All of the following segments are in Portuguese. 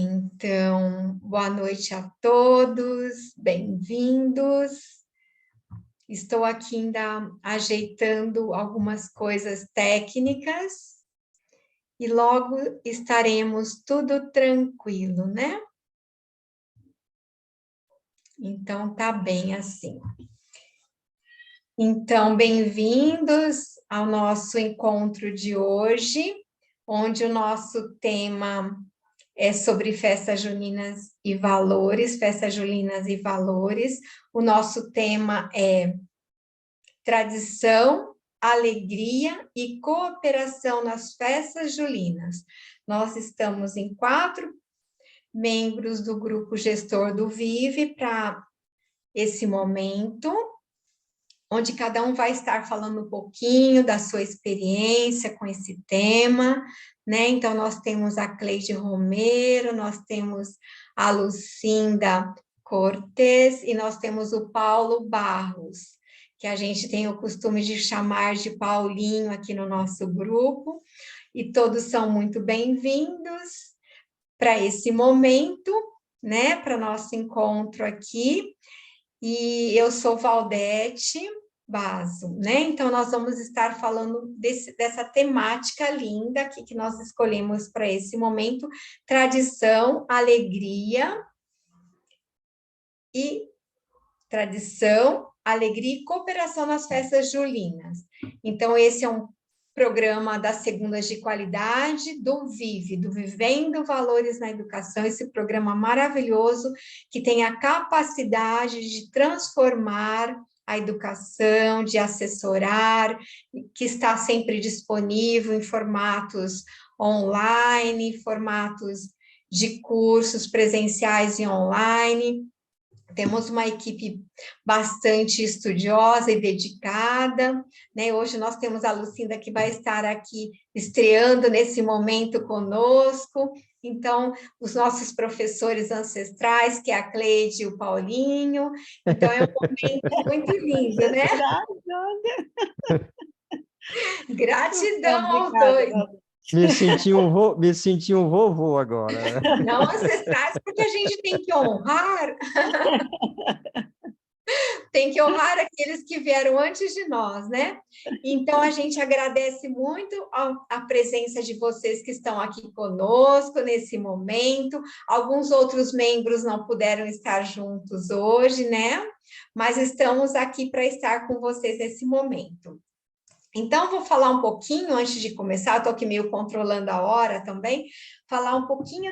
Então, boa noite a todos, bem-vindos. Estou aqui ainda ajeitando algumas coisas técnicas e logo estaremos tudo tranquilo, né? Então, tá bem assim. Então, bem-vindos ao nosso encontro de hoje, onde o nosso tema é sobre festas juninas e valores, festas julinas e valores. O nosso tema é tradição, alegria e cooperação nas festas julinas. Nós estamos em 4 membros do grupo gestor do Vive para esse momento, onde cada um vai estar falando um pouquinho da sua experiência com esse tema, né? Então, nós temos a Cleide Romero, nós temos a Lucinda Cortes e nós temos o Paulo Barros, que a gente tem o costume de chamar de Paulinho aqui no nosso grupo, e todos são muito bem-vindos para esse momento, né? Para o nosso encontro aqui. E eu sou Valdete Basso, né? Então, nós vamos estar falando dessa temática linda aqui que nós escolhemos para esse momento: tradição, alegria e cooperação nas festas julinas. Então, esse é um programa das segundas de qualidade do Vive, do Vivendo Valores na Educação, esse programa maravilhoso que tem a capacidade de transformar a educação, de assessorar, que está sempre disponível em formatos online, formatos de cursos presenciais e online. Temos uma equipe bastante estudiosa e dedicada, né? Hoje nós temos a Lucinda que vai estar aqui estreando nesse momento conosco. Então, os nossos professores ancestrais, que é a Cleide e o Paulinho. Então, é um momento muito lindo, né? Gratidão aos dois. Me senti um vovô agora. Não ancestrais, porque a gente tem que honrar. Tem que honrar aqueles que vieram antes de nós, né? Então, a gente agradece muito a presença de vocês que estão aqui conosco nesse momento. Alguns outros membros não puderam estar juntos hoje, né? Mas estamos aqui para estar com vocês nesse momento. Então, vou falar um pouquinho, antes de começar, estou aqui meio controlando a hora também, falar um pouquinho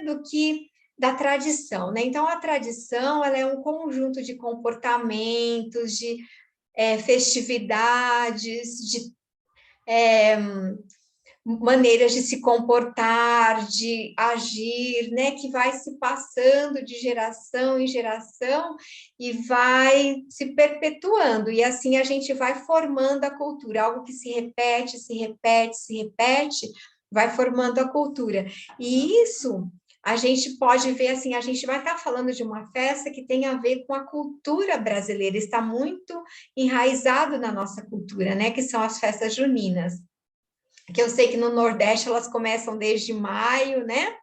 da tradição, né? Então, a tradição, ela é um conjunto de comportamentos, de festividades, de maneiras de se comportar, de agir, né, que vai se passando de geração em geração e vai se perpetuando, e assim a gente vai formando a cultura, algo que se repete, se repete, se repete, vai formando a cultura. E isso a gente pode ver assim, a gente vai estar falando de uma festa que tem a ver com a cultura brasileira, está muito enraizado na nossa cultura, né, que são as festas juninas, que eu sei que no Nordeste elas começam desde maio, né?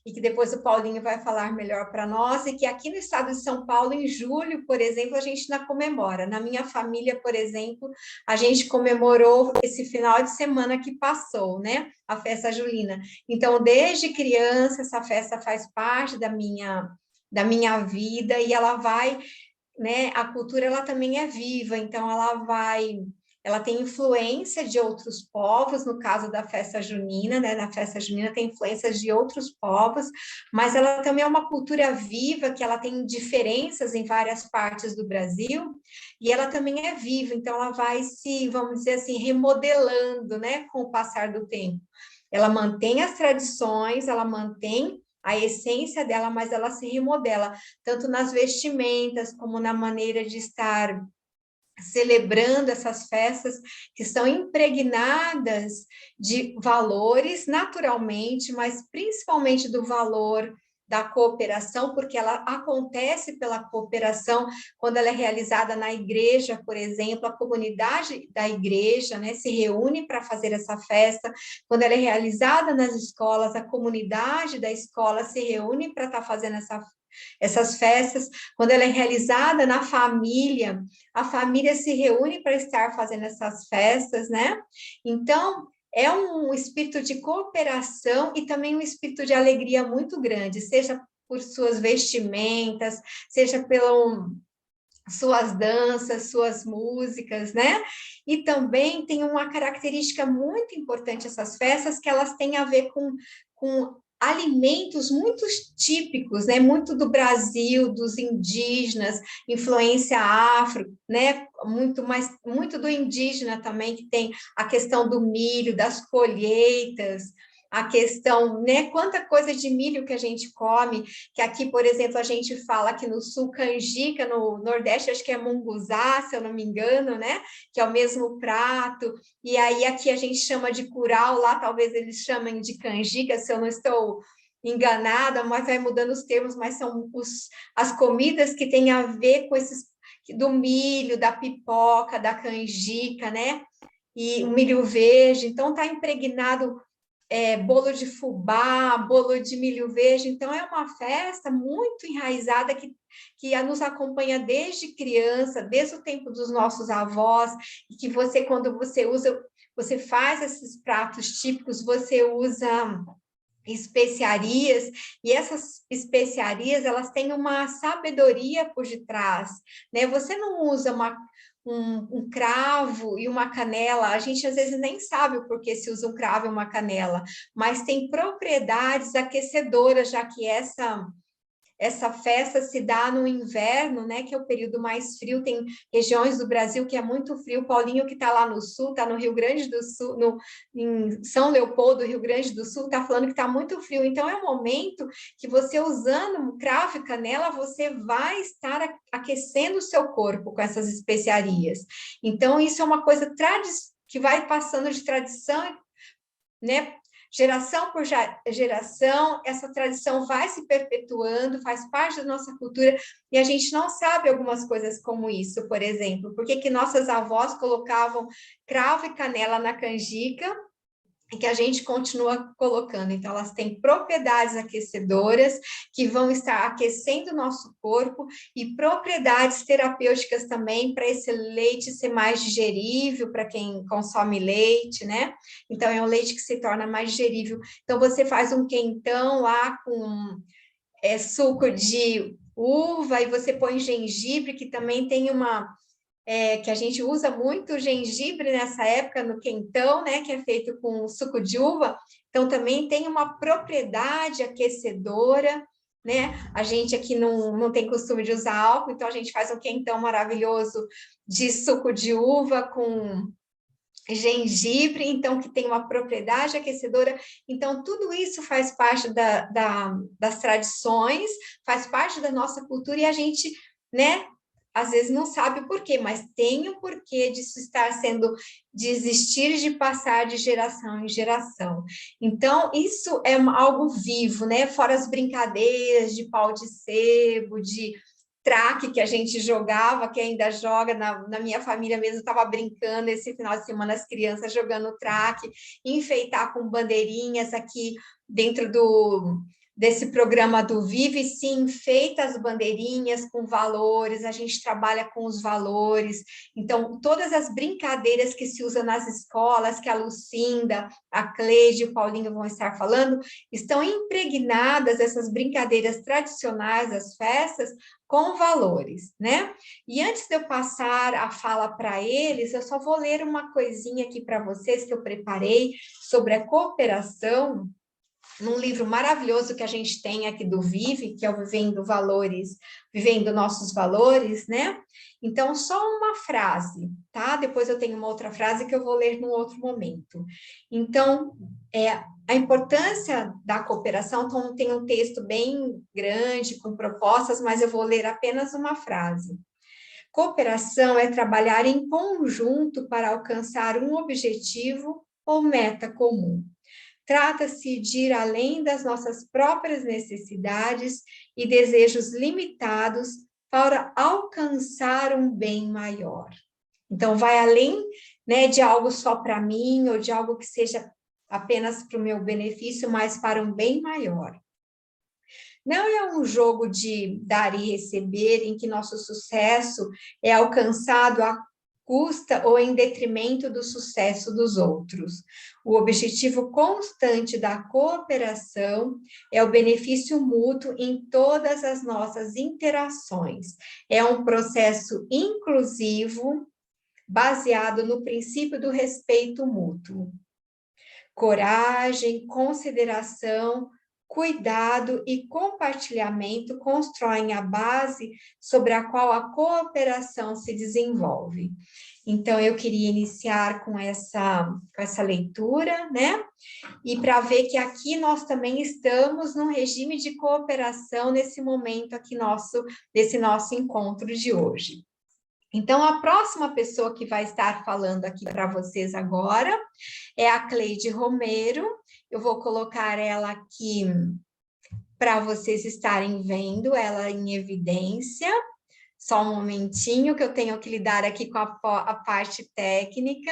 E que depois o Paulinho vai falar melhor para nós, e que aqui no estado de São Paulo, em julho, por exemplo, a gente não comemora. Na minha família, por exemplo, a gente comemorou esse final de semana que passou, né? A festa julina. Então, desde criança, essa festa faz parte da minha vida, e ela vai, né? A cultura, ela também é viva, então ela tem influência de outros povos, no caso da festa junina, né? Na festa junina tem influências de outros povos, mas ela também é uma cultura viva, que ela tem diferenças em várias partes do Brasil, e ela também é viva, então ela vai se, vamos dizer assim, remodelando, né? Com o passar do tempo. Ela mantém as tradições, ela mantém a essência dela, mas ela se remodela, tanto nas vestimentas, como na maneira de estar celebrando essas festas que são impregnadas de valores, naturalmente, mas principalmente do valor da cooperação, porque ela acontece pela cooperação quando ela é realizada na igreja, por exemplo, a comunidade da igreja, né, se reúne para fazer essa festa. Quando ela é realizada nas escolas, a comunidade da escola se reúne para estar fazendo essas festas. Quando ela é realizada na família, a família se reúne para estar fazendo essas festas, né? Então, é um espírito de cooperação e também um espírito de alegria muito grande, seja por suas vestimentas, seja pelo suas danças, suas músicas, né? E também tem uma característica muito importante essas festas, que elas têm a ver com alimentos muito típicos, né? Muito do Brasil, dos indígenas, influência afro, né? Muito do indígena também, que tem a questão do milho, das colheitas, a questão, né? Quanta coisa de milho que a gente come, que aqui, por exemplo, a gente fala aqui no sul canjica, no Nordeste acho que é munguzá, se eu não me engano, né? Que é o mesmo prato, e aí aqui a gente chama de curau, lá talvez eles chamem de canjica, se eu não estou enganada, mas vai mudando os termos, mas são as comidas que têm a ver com esses, do milho, da pipoca, da canjica, né? E o milho verde, então está impregnado bolo de fubá, bolo de milho verde, então é uma festa muito enraizada que nos acompanha desde criança, desde o tempo dos nossos avós, e que você, quando você faz esses pratos típicos, você usa especiarias, e essas especiarias, elas têm uma sabedoria por detrás, né? Você não usa um cravo e uma canela, a gente às vezes nem sabe o porquê se usa um cravo e uma canela, mas tem propriedades aquecedoras, já que essa festa se dá no inverno, né, que é o período mais frio, tem regiões do Brasil que é muito frio, Paulinho que está lá no sul, está no Rio Grande do Sul, em São Leopoldo, Rio Grande do Sul, está falando que está muito frio, então é um momento que você usando cravo e canela, você vai estar aquecendo o seu corpo com essas especiarias, então isso é uma coisa que vai passando de tradição, né, geração por geração, essa tradição vai se perpetuando, faz parte da nossa cultura, e a gente não sabe algumas coisas como isso, por exemplo, por que nossas avós colocavam cravo e canela na canjica, e que a gente continua colocando. Então, elas têm propriedades aquecedoras que vão estar aquecendo o nosso corpo e propriedades terapêuticas também para esse leite ser mais digerível para quem consome leite, né? Então, é um leite que se torna mais digerível. Então, você faz um quentão lá com suco de uva e você põe gengibre, que também tem que a gente usa muito gengibre nessa época no quentão, né, que é feito com suco de uva, então também tem uma propriedade aquecedora, né, a gente aqui não tem costume de usar álcool, então a gente faz um quentão maravilhoso de suco de uva com gengibre, então que tem uma propriedade aquecedora, então tudo isso faz parte das tradições, faz parte da nossa cultura e a gente, né, às vezes não sabe o porquê, mas tem o porquê disso estar sendo, de existir, de passar de geração em geração. Então, isso é algo vivo, né? Fora as brincadeiras de pau de sebo, de traque que a gente jogava, que ainda joga, na minha família mesmo, estava brincando esse final de semana, as crianças jogando traque, enfeitar com bandeirinhas aqui dentro desse programa do Vive, sim, enfeita as bandeirinhas com valores, a gente trabalha com os valores, então, todas as brincadeiras que se usam nas escolas, que a Lucinda, a Cleide e o Paulinho vão estar falando, estão impregnadas, essas brincadeiras tradicionais das festas, com valores, né? E antes de eu passar a fala para eles, eu só vou ler uma coisinha aqui para vocês que eu preparei sobre a cooperação, num livro maravilhoso que a gente tem aqui do Vive, que é o Vivendo Nossos Valores, né? Então, só uma frase, tá? Depois eu tenho uma outra frase que eu vou ler num outro momento. Então, a importância da cooperação, então tem um texto bem grande, com propostas, mas eu vou ler apenas uma frase. Cooperação é trabalhar em conjunto para alcançar um objetivo ou meta comum. trata-se de ir além das nossas próprias necessidades e desejos limitados para alcançar um bem maior. Então, vai além, né, de algo só para mim, ou de algo que seja apenas para o meu benefício, mas para um bem maior. Não é um jogo de dar e receber, em que nosso sucesso é alcançado à custa ou em detrimento do sucesso dos outros. O objetivo constante da cooperação é o benefício mútuo em todas as nossas interações. É um processo inclusivo, baseado no princípio do respeito mútuo. Coragem, consideração, cuidado e compartilhamento constroem a base sobre a qual a cooperação se desenvolve. Então, eu queria iniciar com essa leitura, né? E para ver que aqui nós também estamos num regime de cooperação nesse momento aqui desse nosso encontro de hoje. Então, a próxima pessoa que vai estar falando aqui para vocês agora é a Cleide Romero. Eu vou colocar ela aqui para vocês estarem vendo ela em evidência. Só um momentinho que eu tenho que lidar aqui com a parte técnica.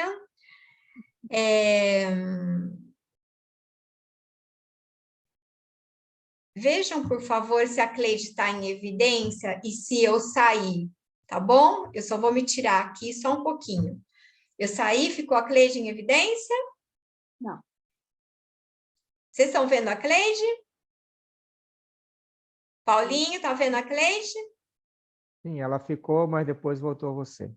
Vejam, por favor, se a Cleide está em evidência e se eu sair, tá bom? Eu só vou me tirar aqui só um pouquinho. Eu saí, ficou a Cleide em evidência? Não. Vocês estão vendo a Cleide? Paulinho, tá vendo a Cleide? Sim, ela ficou, mas depois voltou a você.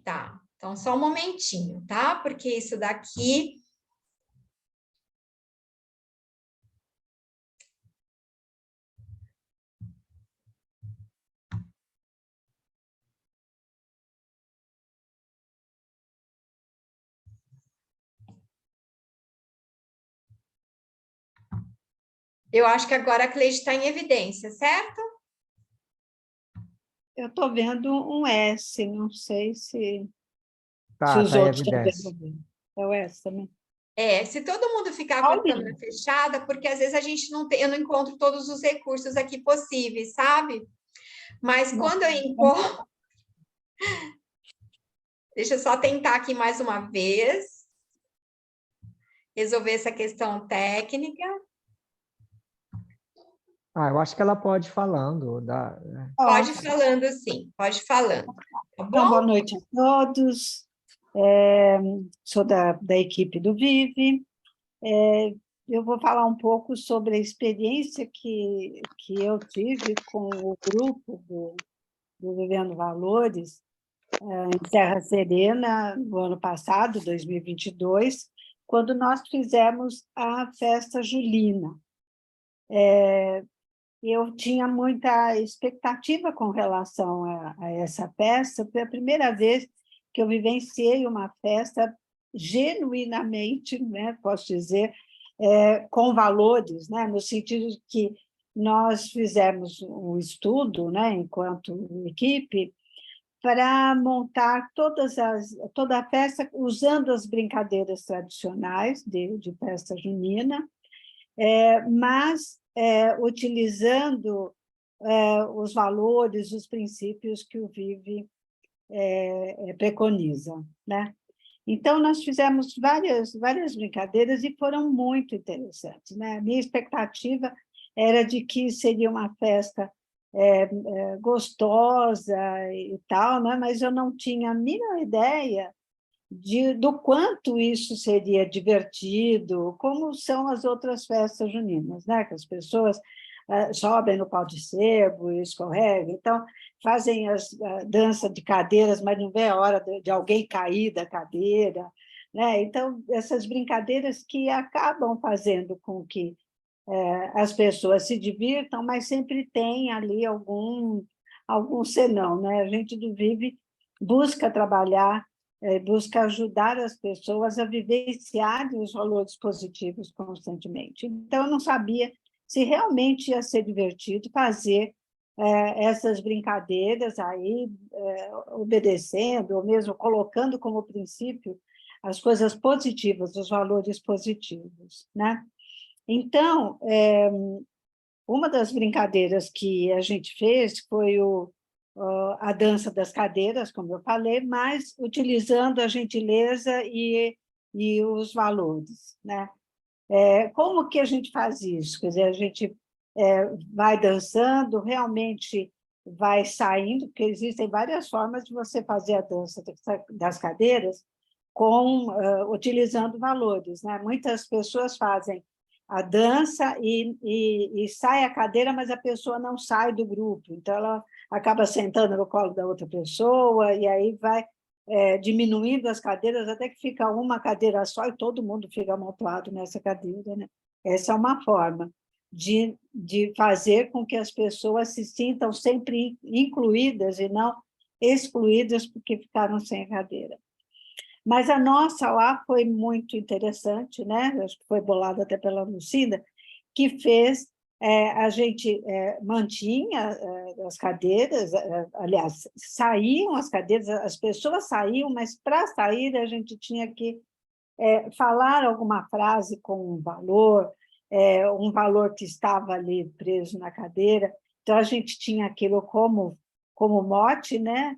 Tá, então só um momentinho, tá? Porque isso daqui... Eu acho que agora a Cleide está em evidência, certo? Eu estou vendo um S, não sei se Tá, os tá em outros estão evidência. vendo. É o S também. Se todo mundo ficar com a Paulinho. câmera fechada, porque às vezes a gente não tem, eu não encontro todos os recursos aqui possíveis, sabe? Mas quando eu encontro... Deixa eu só tentar aqui mais uma vez. Resolver essa questão técnica. Eu acho que ela pode ir falando. Pode ir falando, sim. Pode ir falando. Tá bom? Então, boa noite a todos. Sou da equipe do Vive. Eu vou falar um pouco sobre a experiência que eu tive com o grupo do Vivendo Valores em Serra Serena, no ano passado, 2022, quando nós fizemos a festa julina. Eu tinha muita expectativa com relação a essa festa. Foi a primeira vez que eu vivenciei uma festa genuinamente, né, posso dizer, com valores, né, no sentido de que nós fizemos um estudo, né, enquanto equipe, para montar toda a festa usando as brincadeiras tradicionais de festa junina, mas utilizando os valores, os princípios que o Vive preconiza, né? Então, nós fizemos várias brincadeiras e foram muito interessantes, né? A minha expectativa era de que seria uma festa gostosa e tal, né? Mas eu não tinha a mínima ideia do quanto isso seria divertido, como são as outras festas juninas, né? Que as pessoas sobem no pau de sebo e escorregam, então fazem a dança de cadeiras, mas não vê a hora de alguém cair da cadeira, né? Então, essas brincadeiras que acabam fazendo com que as pessoas se divirtam, mas sempre tem ali algum senão, né? A gente do Vive busca trabalhar, busca ajudar as pessoas a vivenciarem os valores positivos constantemente. Então, eu não sabia se realmente ia ser divertido fazer essas brincadeiras aí, obedecendo, ou mesmo colocando como princípio as coisas positivas, os valores positivos, né? Então, uma das brincadeiras que a gente fez foi a dança das cadeiras, como eu falei, mas utilizando a gentileza e os valores, né? Como que a gente faz isso? Quer dizer, a gente vai dançando, realmente vai saindo, porque existem várias formas de você fazer a dança das cadeiras utilizando valores, né? Muitas pessoas fazem a dança e sai a cadeira, mas a pessoa não sai do grupo, então ela acaba sentando no colo da outra pessoa, e aí vai diminuindo as cadeiras até que fica uma cadeira só e todo mundo fica amontoado nessa cadeira, né? Essa é uma forma de fazer com que as pessoas se sintam sempre incluídas e não excluídas porque ficaram sem cadeira. Mas a nossa lá foi muito interessante, né? Acho que foi bolada até pela Lucinda, que fez, a gente mantinha as cadeiras, aliás, saíam as cadeiras, as pessoas saíam, mas para sair a gente tinha que falar alguma frase com um valor que estava ali preso na cadeira. Então, a gente tinha aquilo como mote, né?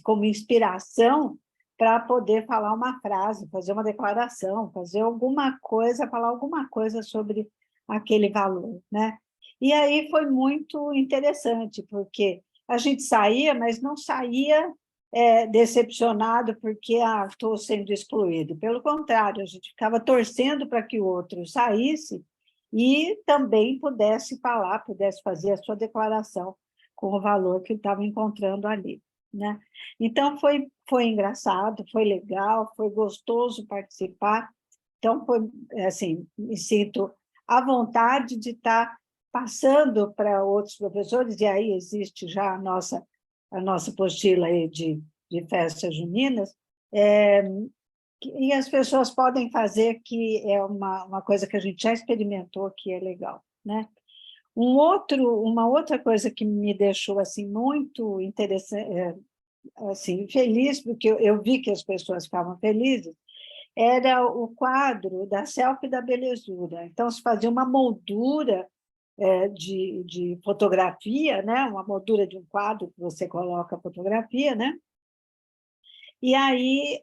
Como inspiração, para poder falar uma frase, fazer uma declaração, fazer alguma coisa, falar alguma coisa sobre aquele valor, né? E aí foi muito interessante, porque a gente saía, mas não saía decepcionado porque estou sendo excluído. Pelo contrário, a gente ficava torcendo para que o outro saísse e também pudesse falar, pudesse fazer a sua declaração com o valor que ele estava encontrando ali, né? Então, foi engraçado, foi legal, foi gostoso participar. Então, foi assim, me sinto à vontade de estar passando para outros professores, e aí existe já a nossa apostila aí de festas juninas, e as pessoas podem fazer, que é uma coisa que a gente já experimentou, que é legal, né? Uma outra coisa que me deixou assim muito interessante, assim, feliz, porque eu vi que as pessoas ficavam felizes, era o quadro da selfie da belezura. Então, se fazia uma moldura de fotografia, né? Uma moldura de um quadro que você coloca a fotografia, né? E aí,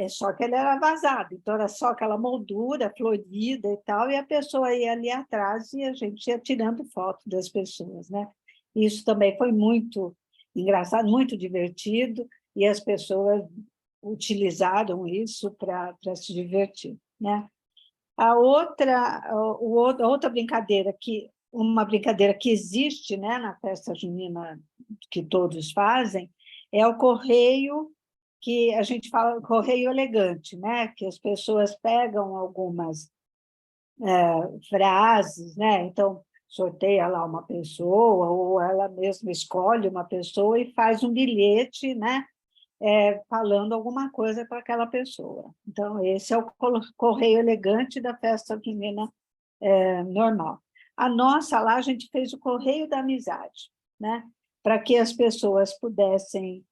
só que ele era vazado, então era só aquela moldura florida e tal, e a pessoa ia ali atrás e a gente ia tirando foto das pessoas, né? Isso também foi muito engraçado, muito divertido, e as pessoas utilizaram isso para se divertir, né? A outra brincadeira uma brincadeira que existe, né, na festa junina que todos fazem, é o correio, que a gente fala correio elegante, né? Que as pessoas pegam algumas frases, né? Então, sorteia lá uma pessoa, ou ela mesma escolhe uma pessoa e faz um bilhete, né? Falando alguma coisa para aquela pessoa. Então, esse é o correio elegante da festa junina normal. A nossa lá, a gente fez o correio da amizade, né? Para que as pessoas pudessem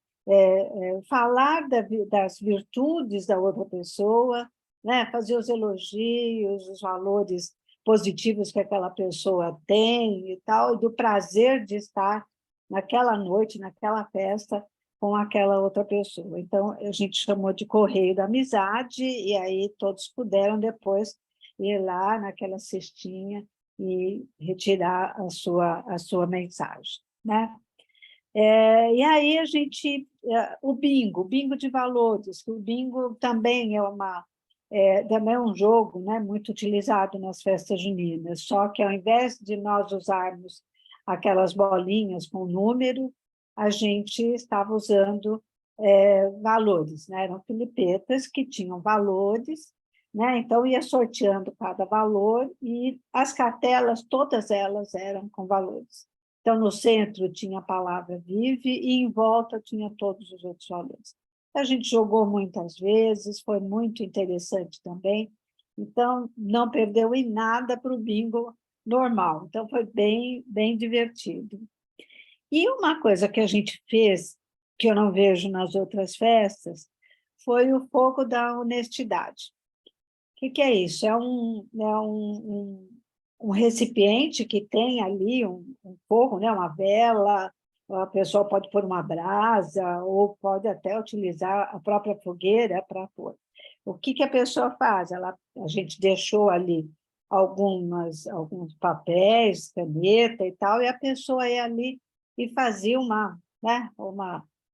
falar das virtudes da outra pessoa, né? Fazer os elogios, os valores positivos que aquela pessoa tem e tal, e do prazer de estar naquela noite, naquela festa, com aquela outra pessoa. Então, a gente chamou de correio da amizade, e aí todos puderam depois ir lá naquela cestinha e retirar a sua mensagem, né? E aí a gente... o bingo de valores, que o bingo também também é um jogo, né, muito utilizado nas festas juninas, só que ao invés de nós usarmos aquelas bolinhas com número, a gente estava usando valores, né? Eram filipetas que tinham valores, né? Então ia sorteando cada valor e as cartelas, todas elas eram com valores. Então, no centro tinha a palavra vive e em volta tinha todos os outros valores. A gente jogou muitas vezes, foi muito interessante também. Então, não perdeu em nada para o bingo normal. Então, foi bem, bem divertido. E uma coisa que a gente fez, que eu não vejo nas outras festas, foi o fogo da honestidade. O que é isso? É um recipiente que tem ali um fogo, né? Uma vela, a pessoa pode pôr uma brasa, ou pode até utilizar a própria fogueira para pôr. O que a pessoa faz? A gente deixou ali alguns papéis, caneta e tal, e a pessoa ia ali e fazia uma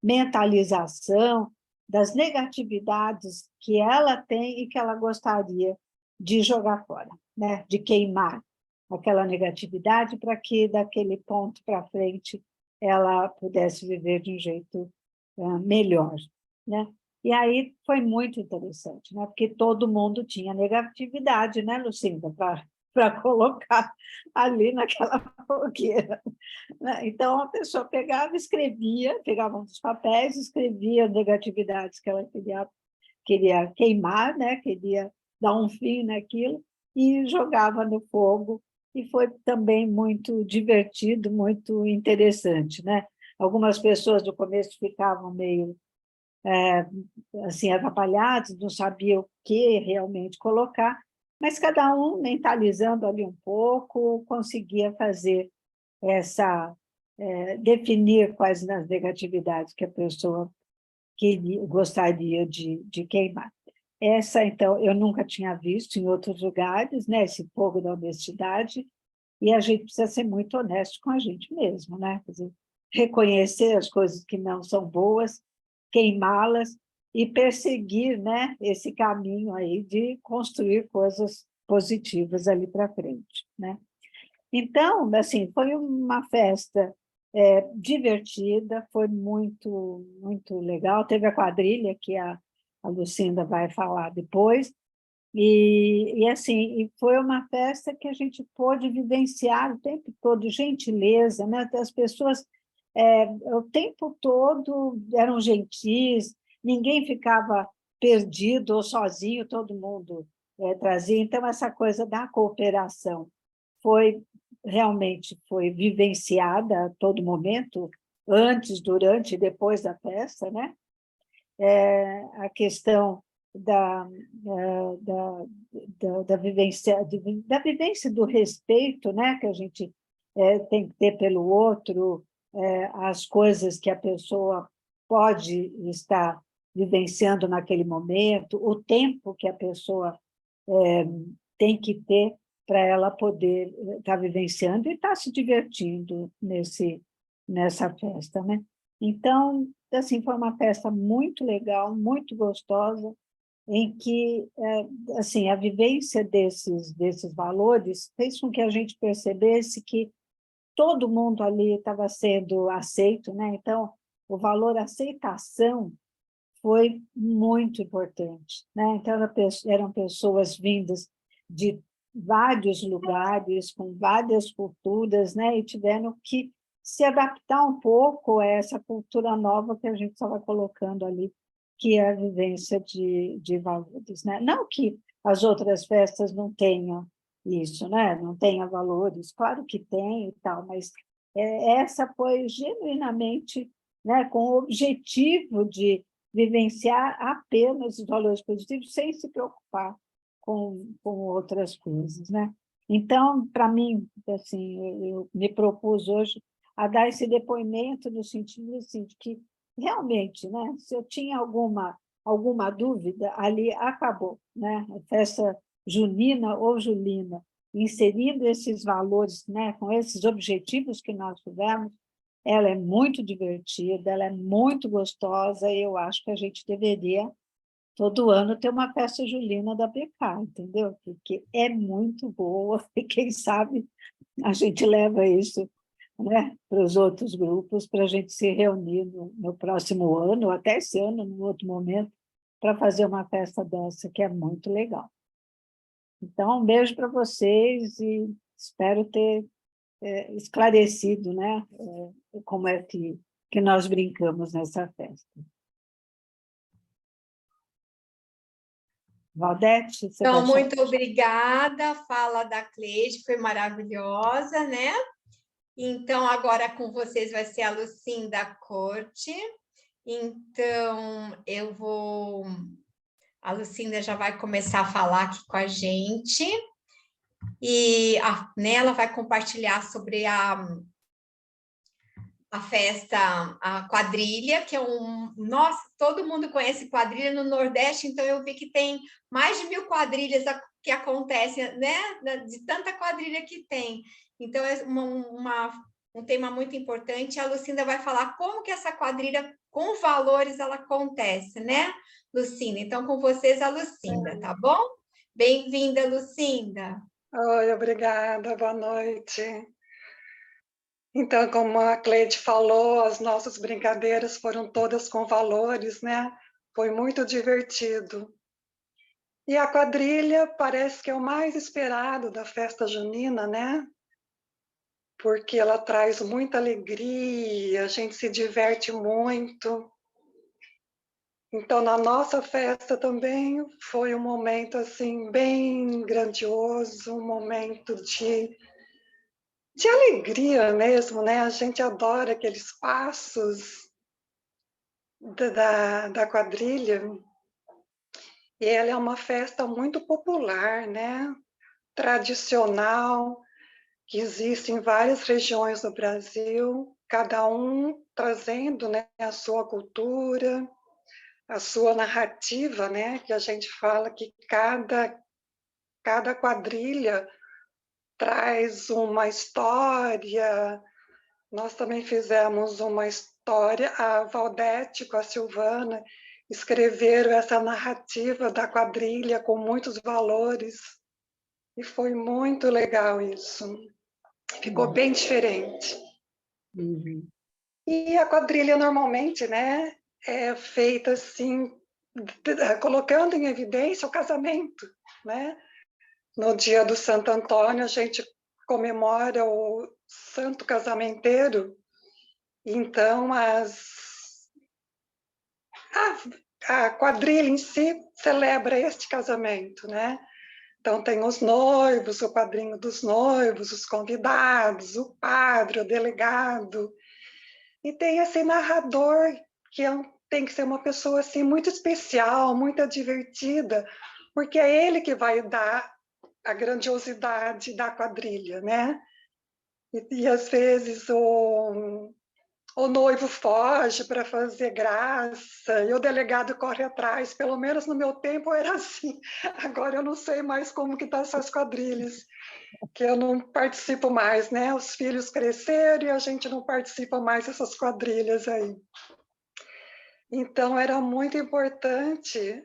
mentalização das negatividades que ela tem e que ela gostaria de jogar fora, né? De queimar aquela negatividade para que, daquele ponto para frente, ela pudesse viver de um jeito melhor, né? E aí foi muito interessante, né? Porque todo mundo tinha negatividade, né, Lucinda, para colocar ali naquela fogueira, né? Então, a pessoa pegava, escrevia, pegava um dos papéis, escrevia as negatividades que ela queria queimar, né? Queria dar um fim naquilo, e jogava no fogo, e foi também muito divertido, muito interessante, né? Algumas pessoas no começo ficavam meio assim, atrapalhados, não sabiam o que realmente colocar, mas cada um, mentalizando ali um pouco, conseguia fazer definir quais as negatividades que a pessoa gostaria de queimar. Essa, então, eu nunca tinha visto em outros lugares, né, esse fogo da honestidade, e a gente precisa ser muito honesto com a gente mesmo, né? Quer dizer, reconhecer as coisas que não são boas, queimá-las e perseguir, né, esse caminho aí de construir coisas positivas ali para frente, né? Então, assim, foi uma festa divertida, foi muito, muito legal. Teve a quadrilha, que a Lucinda vai falar depois, e foi uma festa que a gente pôde vivenciar o tempo todo, gentileza, né? As pessoas o tempo todo eram gentis, ninguém ficava perdido ou sozinho, todo mundo trazia. Então, essa coisa da cooperação realmente foi vivenciada a todo momento, antes, durante e depois da festa, né? A questão da vivência do respeito, né? Que a gente tem que ter pelo outro, as coisas que a pessoa pode estar vivenciando naquele momento, o tempo que a pessoa tem que ter para ela poder estar vivenciando e estar se divertindo nessa festa, né? Então, assim, foi uma festa muito legal, muito gostosa, em que assim, a vivência desses valores fez com que a gente percebesse que todo mundo ali estava sendo aceito, né? Então, o valor aceitação foi muito importante, né? Então, eram pessoas vindas de vários lugares, com várias culturas, né? E tiveram que se adaptar um pouco a essa cultura nova que a gente estava colocando ali, que é a vivência de valores, né? Não que as outras festas não tenham isso, né? Não tenha valores, claro que tem e tal, mas essa foi genuinamente, né, com o objetivo de vivenciar apenas os valores positivos, sem se preocupar com outras coisas, né? Então, para mim, assim, eu me propus hoje a dar esse depoimento no sentido assim, de que realmente, né, se eu tinha alguma dúvida, ali acabou, né? A festa junina ou julina, inserindo esses valores, né, com esses objetivos que nós tivemos, ela é muito divertida, ela é muito gostosa, e eu acho que a gente deveria, todo ano, ter uma festa julina da BK, entendeu? Porque é muito boa, e quem sabe a gente leva isso, né, para os outros grupos, para a gente se reunir no próximo ano, ou até esse ano, num outro momento, para fazer uma festa dessa, que é muito legal. Então, um beijo para vocês e espero ter esclarecido, né, como é que nós brincamos nessa festa. Valdete, você Então, vai muito obrigada, a fala da Cleide foi maravilhosa, né? Então, agora com vocês vai ser a Lucinda Corte, Então, a Lucinda já vai começar a falar aqui com a gente, e ela vai compartilhar sobre a festa, a quadrilha, que é Nossa, todo mundo conhece quadrilha no Nordeste, então eu vi que tem mais de 1000 quadrilhas que acontecem, né? De tanta quadrilha que tem. Então, é um tema muito importante. A Lucinda vai falar como que essa quadrilha, com valores, ela acontece, né, Lucinda? Então, com vocês, a Lucinda, tá bom? Bem-vinda, Lucinda. Oi, obrigada, boa noite. Então, como a Cleide falou, as nossas brincadeiras foram todas com valores, né? Foi muito divertido. E a quadrilha parece que é o mais esperado da festa junina, né? Porque ela traz muita alegria, a gente se diverte muito. Então, na nossa festa também foi um momento assim bem grandioso, um momento de alegria mesmo, né? A gente adora aqueles passos da quadrilha. E ela é uma festa muito popular, né? Tradicional, que existe em várias regiões do Brasil, cada um trazendo, né, a sua cultura, a sua narrativa, né? Que a gente fala que cada quadrilha traz uma história. Nós também fizemos uma história, a Valdete com a Silvana escreveram essa narrativa da quadrilha com muitos valores, e foi muito legal isso. Ficou bem diferente. Uhum. E a quadrilha normalmente, né, é feita assim, colocando em evidência o casamento, né? No dia do Santo Antônio, a gente comemora o santo casamenteiro. Então, a quadrilha em si celebra este casamento, né? Então, tem os noivos, o padrinho dos noivos, os convidados, o padre, o delegado. E tem esse narrador, que tem que ser uma pessoa assim, muito especial, muito divertida, porque é ele que vai dar a grandiosidade da quadrilha, né? E às vezes o noivo foge para fazer graça e o delegado corre atrás. Pelo menos no meu tempo era assim. Agora eu não sei mais como que estão essas quadrilhas, que eu não participo mais, né? Os filhos cresceram e a gente não participa mais dessas quadrilhas aí. Então era muito importante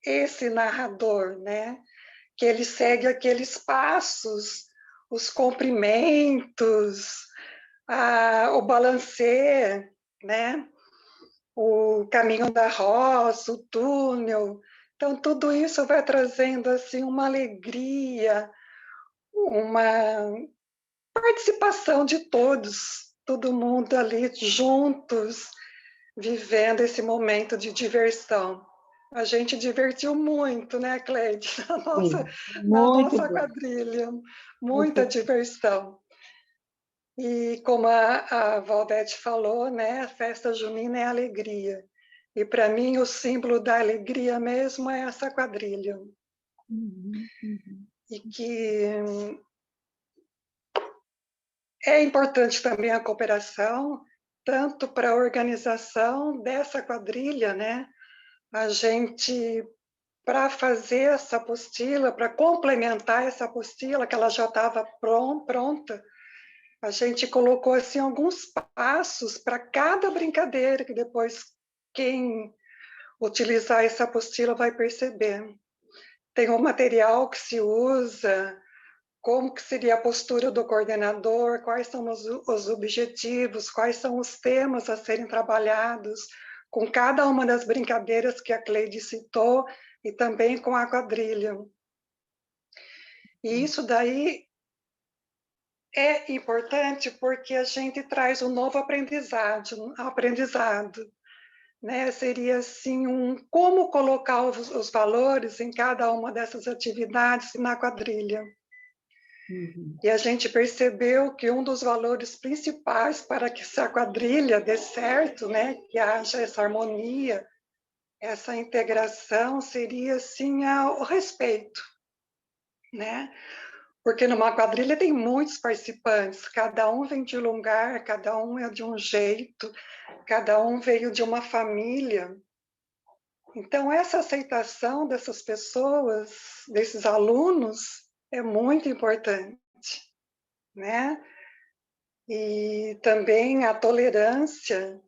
esse narrador, né? Que ele segue aqueles passos, os comprimentos, o balancê, né? O caminho da roça, o túnel. Então, tudo isso vai trazendo assim, uma alegria, uma participação de todos, todo mundo ali juntos, vivendo esse momento de diversão. A gente divertiu muito, né, Cleide? Sim, Na muito nossa bom. quadrilha. Muita Muito diversão. E como a Valdete falou, né, a festa junina é alegria. E para mim o símbolo da alegria mesmo é essa quadrilha. Uhum. E que é importante também a cooperação, tanto para a organização dessa quadrilha, né? A gente, para fazer essa apostila, para complementar essa apostila, que ela já estava pronta, a gente colocou assim alguns passos para cada brincadeira, que depois quem utilizar essa apostila vai perceber. Tem um material que se usa, como que seria a postura do coordenador, quais são os objetivos, quais são os temas a serem trabalhados, com cada uma das brincadeiras que a Cleide citou, e também com a quadrilha. E isso daí é importante porque a gente traz um novo aprendizado, né? Seria assim como colocar os valores em cada uma dessas atividades na quadrilha. Uhum. E a gente percebeu que um dos valores principais para que essa quadrilha dê certo, né, que haja essa harmonia, essa integração, seria, assim, o respeito, né? Porque numa quadrilha tem muitos participantes, cada um vem de um lugar, cada um é de um jeito, cada um veio de uma família. Então, essa aceitação dessas pessoas, desses alunos, é muito importante, né? E também a tolerância,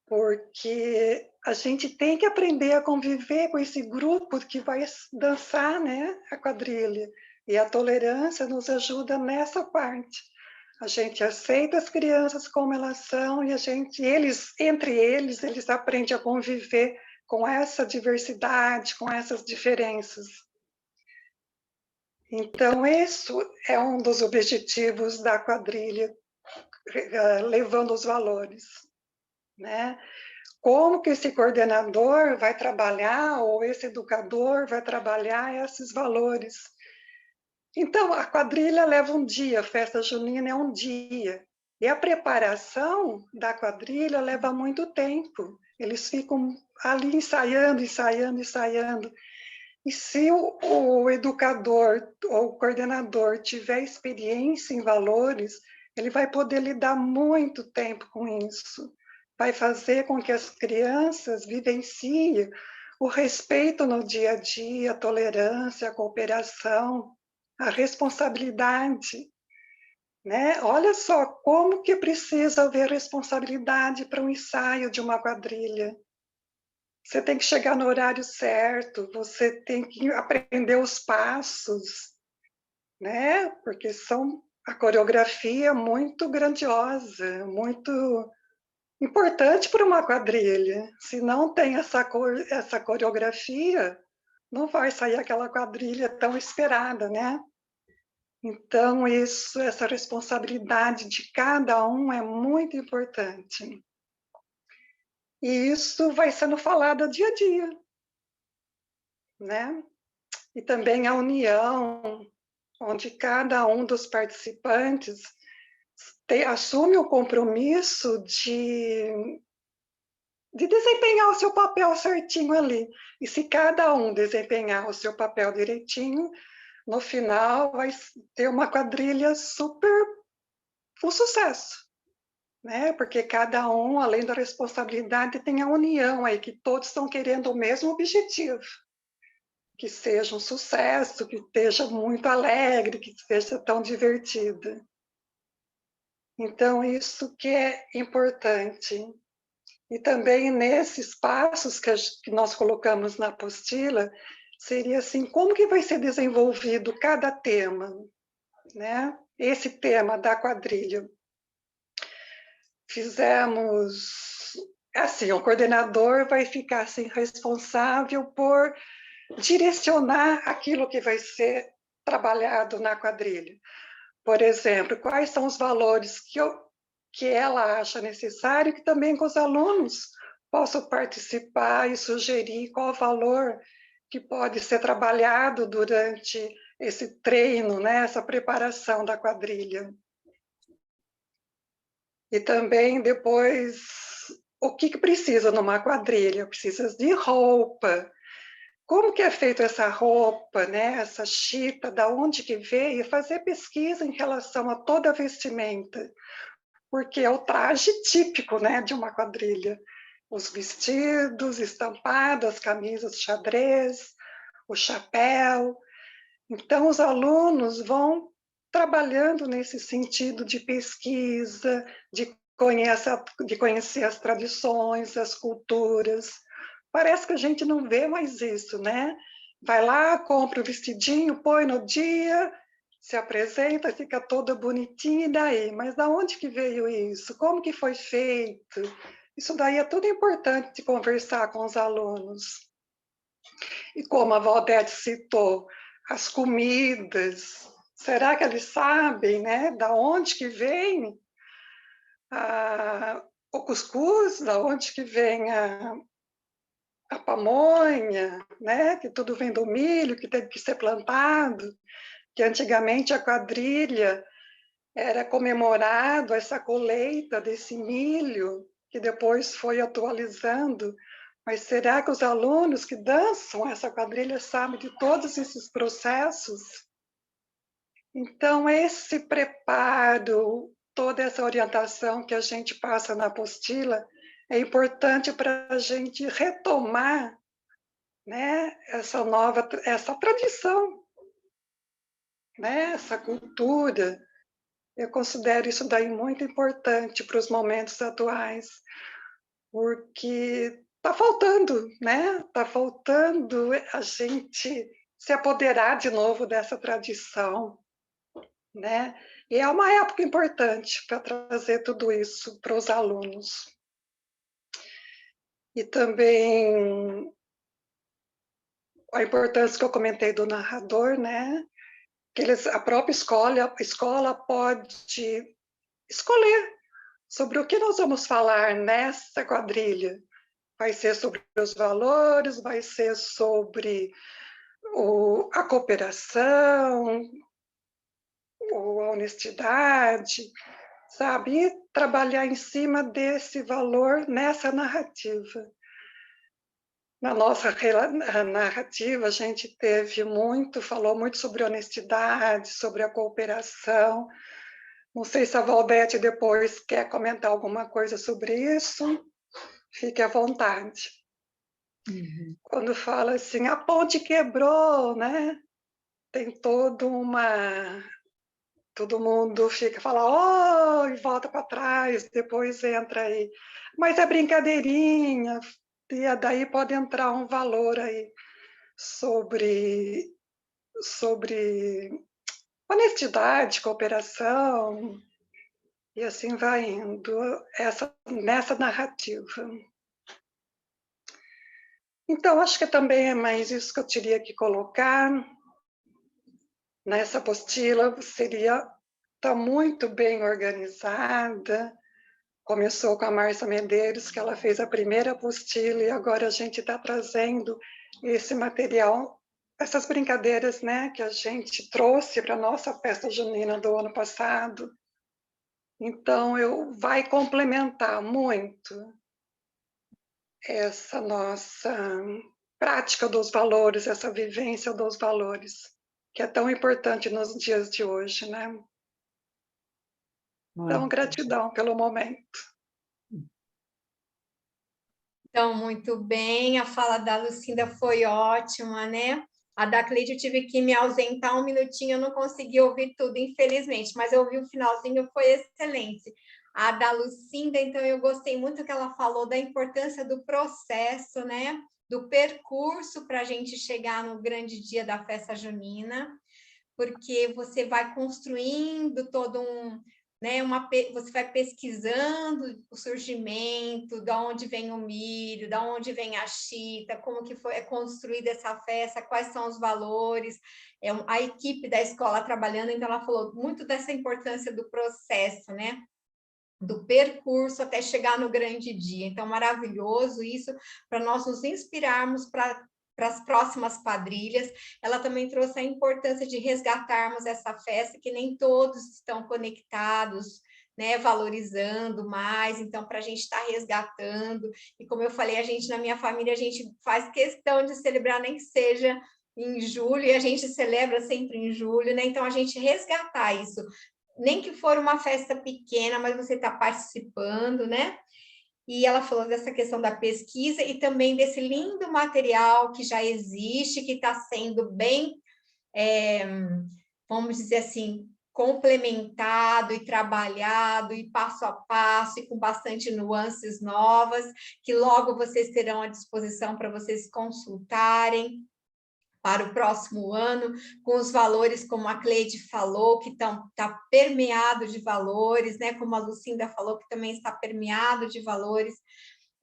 porque a gente tem que aprender a conviver com esse grupo que vai dançar, né, a quadrilha. E a tolerância nos ajuda nessa parte. A gente aceita as crianças como elas são e entre eles aprendem a conviver com essa diversidade, com essas diferenças. Então, isso é um dos objetivos da quadrilha, levando os valores, né? Como que esse coordenador vai trabalhar, ou esse educador vai trabalhar esses valores. Então, a quadrilha leva um dia, a festa junina é um dia. E a preparação da quadrilha leva muito tempo. Eles ficam ali ensaiando, ensaiando, ensaiando. E se o educador ou o coordenador tiver experiência em valores, ele vai poder lidar muito tempo com isso. Vai fazer com que as crianças vivenciem o respeito no dia a dia, a tolerância, a cooperação, a responsabilidade, né? Olha só como que precisa haver responsabilidade para um ensaio de uma quadrilha. Você tem que chegar no horário certo, você tem que aprender os passos, né? Porque a coreografia é muito grandiosa, muito importante para uma quadrilha. Se não tem essa coreografia, não vai sair aquela quadrilha tão esperada, né? Então, essa responsabilidade de cada um é muito importante. E isso vai sendo falado dia a dia, né? E também a união, onde cada um dos participantes assume o compromisso de desempenhar o seu papel certinho ali. E se cada um desempenhar o seu papel direitinho, no final vai ter uma quadrilha super um sucesso, né? Porque cada um, além da responsabilidade, tem a união aí, que todos estão querendo o mesmo objetivo. Que seja um sucesso, que esteja muito alegre, que seja tão divertida. Então, isso que é importante. E também nesses passos que nós colocamos na apostila, seria assim, como que vai ser desenvolvido cada tema, né? Esse tema da quadrilha. Fizemos, assim, o coordenador vai ficar assim, responsável por direcionar aquilo que vai ser trabalhado na quadrilha. Por exemplo, quais são os valores que ela acha necessário, que também com os alunos possam participar e sugerir qual valor que pode ser trabalhado durante esse treino, né, essa preparação da quadrilha. E também depois, o que precisa numa quadrilha? Precisa de roupa. Como que é feita essa roupa, né? Essa chita, da onde que veio? Fazer pesquisa em relação a toda a vestimenta, porque é o traje típico, né, de uma quadrilha. Os vestidos estampados, as camisas xadrez, o chapéu. Então, os alunos vão trabalhando nesse sentido de pesquisa, de conhecer as tradições, as culturas. Parece que a gente não vê mais isso, né? Vai lá, compra o vestidinho, põe no dia, se apresenta, fica toda bonitinha, e daí? Mas da onde que veio isso? Como que foi feito? Isso daí é tudo importante de conversar com os alunos. E como a Valdete citou, as comidas, será que eles sabem, né, da onde que vem o cuscuz, da onde que vem a pamonha, né, que tudo vem do milho, que teve que ser plantado? que antigamente a quadrilha era comemorado essa colheita desse milho, que depois foi atualizando. Mas será que os alunos que dançam essa quadrilha sabem de todos esses processos? Então, esse preparo, toda essa orientação que a gente passa na apostila, é importante para a gente retomar, né, essa tradição, né, essa cultura. Eu considero isso daí muito importante para os momentos atuais, porque está faltando, né? Está faltando a gente se apoderar de novo dessa tradição, né? E é uma época importante para trazer tudo isso para os alunos. E também a importância que eu comentei do narrador, né? Que a própria escola pode escolher sobre o que nós vamos falar nessa quadrilha. Vai ser sobre os valores, vai ser sobre a cooperação, a honestidade, sabe? E trabalhar em cima desse valor nessa narrativa. Na nossa narrativa, a gente falou muito sobre honestidade, sobre a cooperação. Não sei se a Valdete depois quer comentar alguma coisa sobre isso. Fique à vontade. Uhum. Quando fala assim, a ponte quebrou, né? Tem todo mundo fala, oh, e volta para trás, depois entra aí. Mas é brincadeirinha, e daí pode entrar um valor aí sobre honestidade, cooperação, e assim vai indo nessa narrativa. Então, acho que também é mais isso que eu teria que colocar nessa apostila, está muito bem organizada. Começou com a Márcia Medeiros, que ela fez a primeira apostila, e agora a gente está trazendo esse material, essas brincadeiras, né, que a gente trouxe para a nossa festa junina do ano passado. Então, vai complementar muito essa nossa prática dos valores, essa vivência dos valores, que é tão importante nos dias de hoje, né? Então, gratidão pelo momento. Então, muito bem, a fala da Lucinda foi ótima, né? A da Cleide eu tive que me ausentar um minutinho, eu não consegui ouvir tudo, infelizmente, mas eu ouvi o finalzinho, foi excelente. A da Lucinda, então, eu gostei muito que ela falou da importância do processo, né? Do percurso para a gente chegar no grande dia da festa junina, porque você vai construindo todo né, você vai pesquisando o surgimento, de onde vem o milho, de onde vem a chita, como que é construída essa festa, quais são os valores, a equipe da escola trabalhando, então ela falou muito dessa importância do processo, né? Do percurso até chegar no grande dia. Então, maravilhoso isso, para nós nos inspirarmos para as próximas quadrilhas. Ela também trouxe a importância de resgatarmos essa festa, que nem todos estão conectados, né, valorizando mais, então, para a gente estar resgatando. E como eu falei, a gente, na minha família, a gente faz questão de celebrar, nem que seja em julho, e a gente celebra sempre em julho, né? Então, a gente resgatar isso, nem que for uma festa pequena, mas você está participando, né? E ela falou dessa questão da pesquisa e também desse lindo material que já existe, que está sendo bem, vamos dizer assim, complementado e trabalhado, e passo a passo, e com bastante nuances novas, que logo vocês terão à disposição para vocês consultarem para o próximo ano, com os valores, como a Cleide falou, que está permeado de valores, né? Como a Lucinda falou, que também está permeado de valores,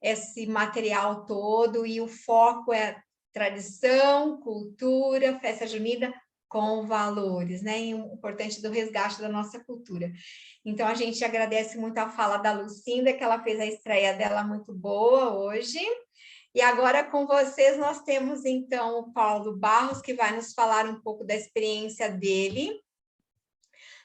esse material todo, e o foco é tradição, cultura, festa junina com valores, né? E o importante do resgate da nossa cultura. Então, a gente agradece muito a fala da Lucinda, que ela fez a estreia dela muito boa hoje. E agora com vocês nós temos então o Paulo Barros, que vai nos falar um pouco da experiência dele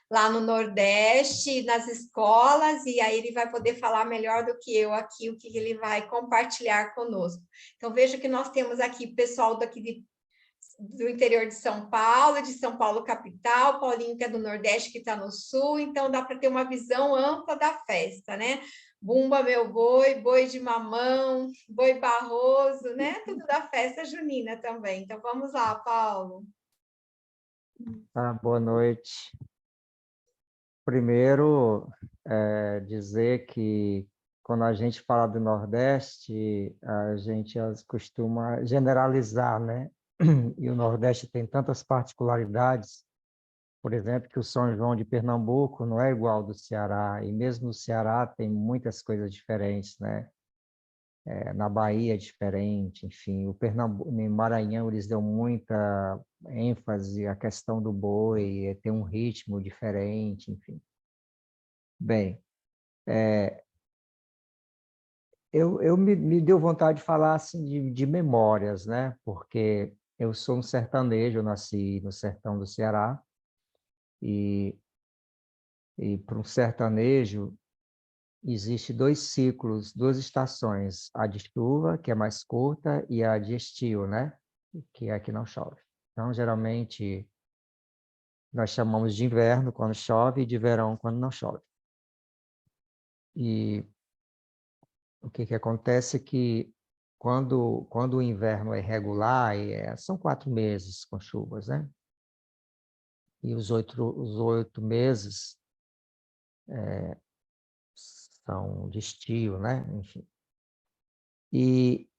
lá no Nordeste, nas escolas, e aí ele vai poder falar melhor do que eu aqui, o que ele vai compartilhar conosco. Então, veja que nós temos aqui pessoal do interior de São Paulo capital, Paulinho que é do Nordeste, que está no Sul, então dá para ter uma visão ampla da festa, né? Bumba meu boi, boi de mamão, boi barroso, né? Tudo da festa junina também. Então, vamos lá, Paulo. Boa noite. Primeiro, dizer que quando a gente fala do Nordeste, a gente costuma generalizar, né? E o Nordeste tem tantas particularidades, por exemplo, que o São João de Pernambuco não é igual ao do Ceará, e mesmo no Ceará tem muitas coisas diferentes, né? Na Bahia é diferente, enfim, o Pernambuco, em Maranhão eles dão muita ênfase à questão do boi, tem um ritmo diferente, enfim. Bem, eu me deu vontade de falar assim de memórias, né? Porque eu sou um sertanejo, eu nasci no sertão do Ceará, e para um sertanejo existe 2 ciclos, 2 estações, a de chuva, que é mais curta, e a de estio, né? Que é que não chove. Então, geralmente, nós chamamos de inverno quando chove e de verão quando não chove. E o que acontece é que quando o inverno é irregular, são 4 meses com chuvas, né? E os 8 meses são de estio, né? Enfim. E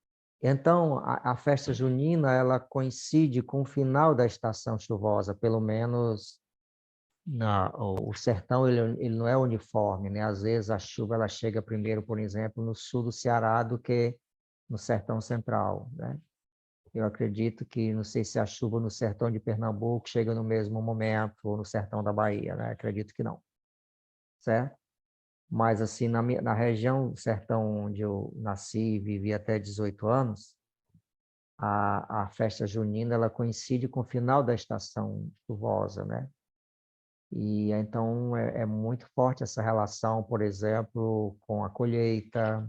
então a festa junina ela coincide com o final da estação chuvosa, pelo menos o sertão ele não é uniforme, né? Às vezes a chuva ela chega primeiro, por exemplo, no sul do Ceará do que no sertão central, né? Eu acredito que, não sei se a chuva no sertão de Pernambuco chega no mesmo momento, ou no sertão da Bahia, né? Acredito que não, certo? Mas, assim, na região do sertão onde eu nasci e vivi até 18 anos, a festa junina ela coincide com o final da estação chuvosa, né? E então é muito forte essa relação, por exemplo, com a colheita,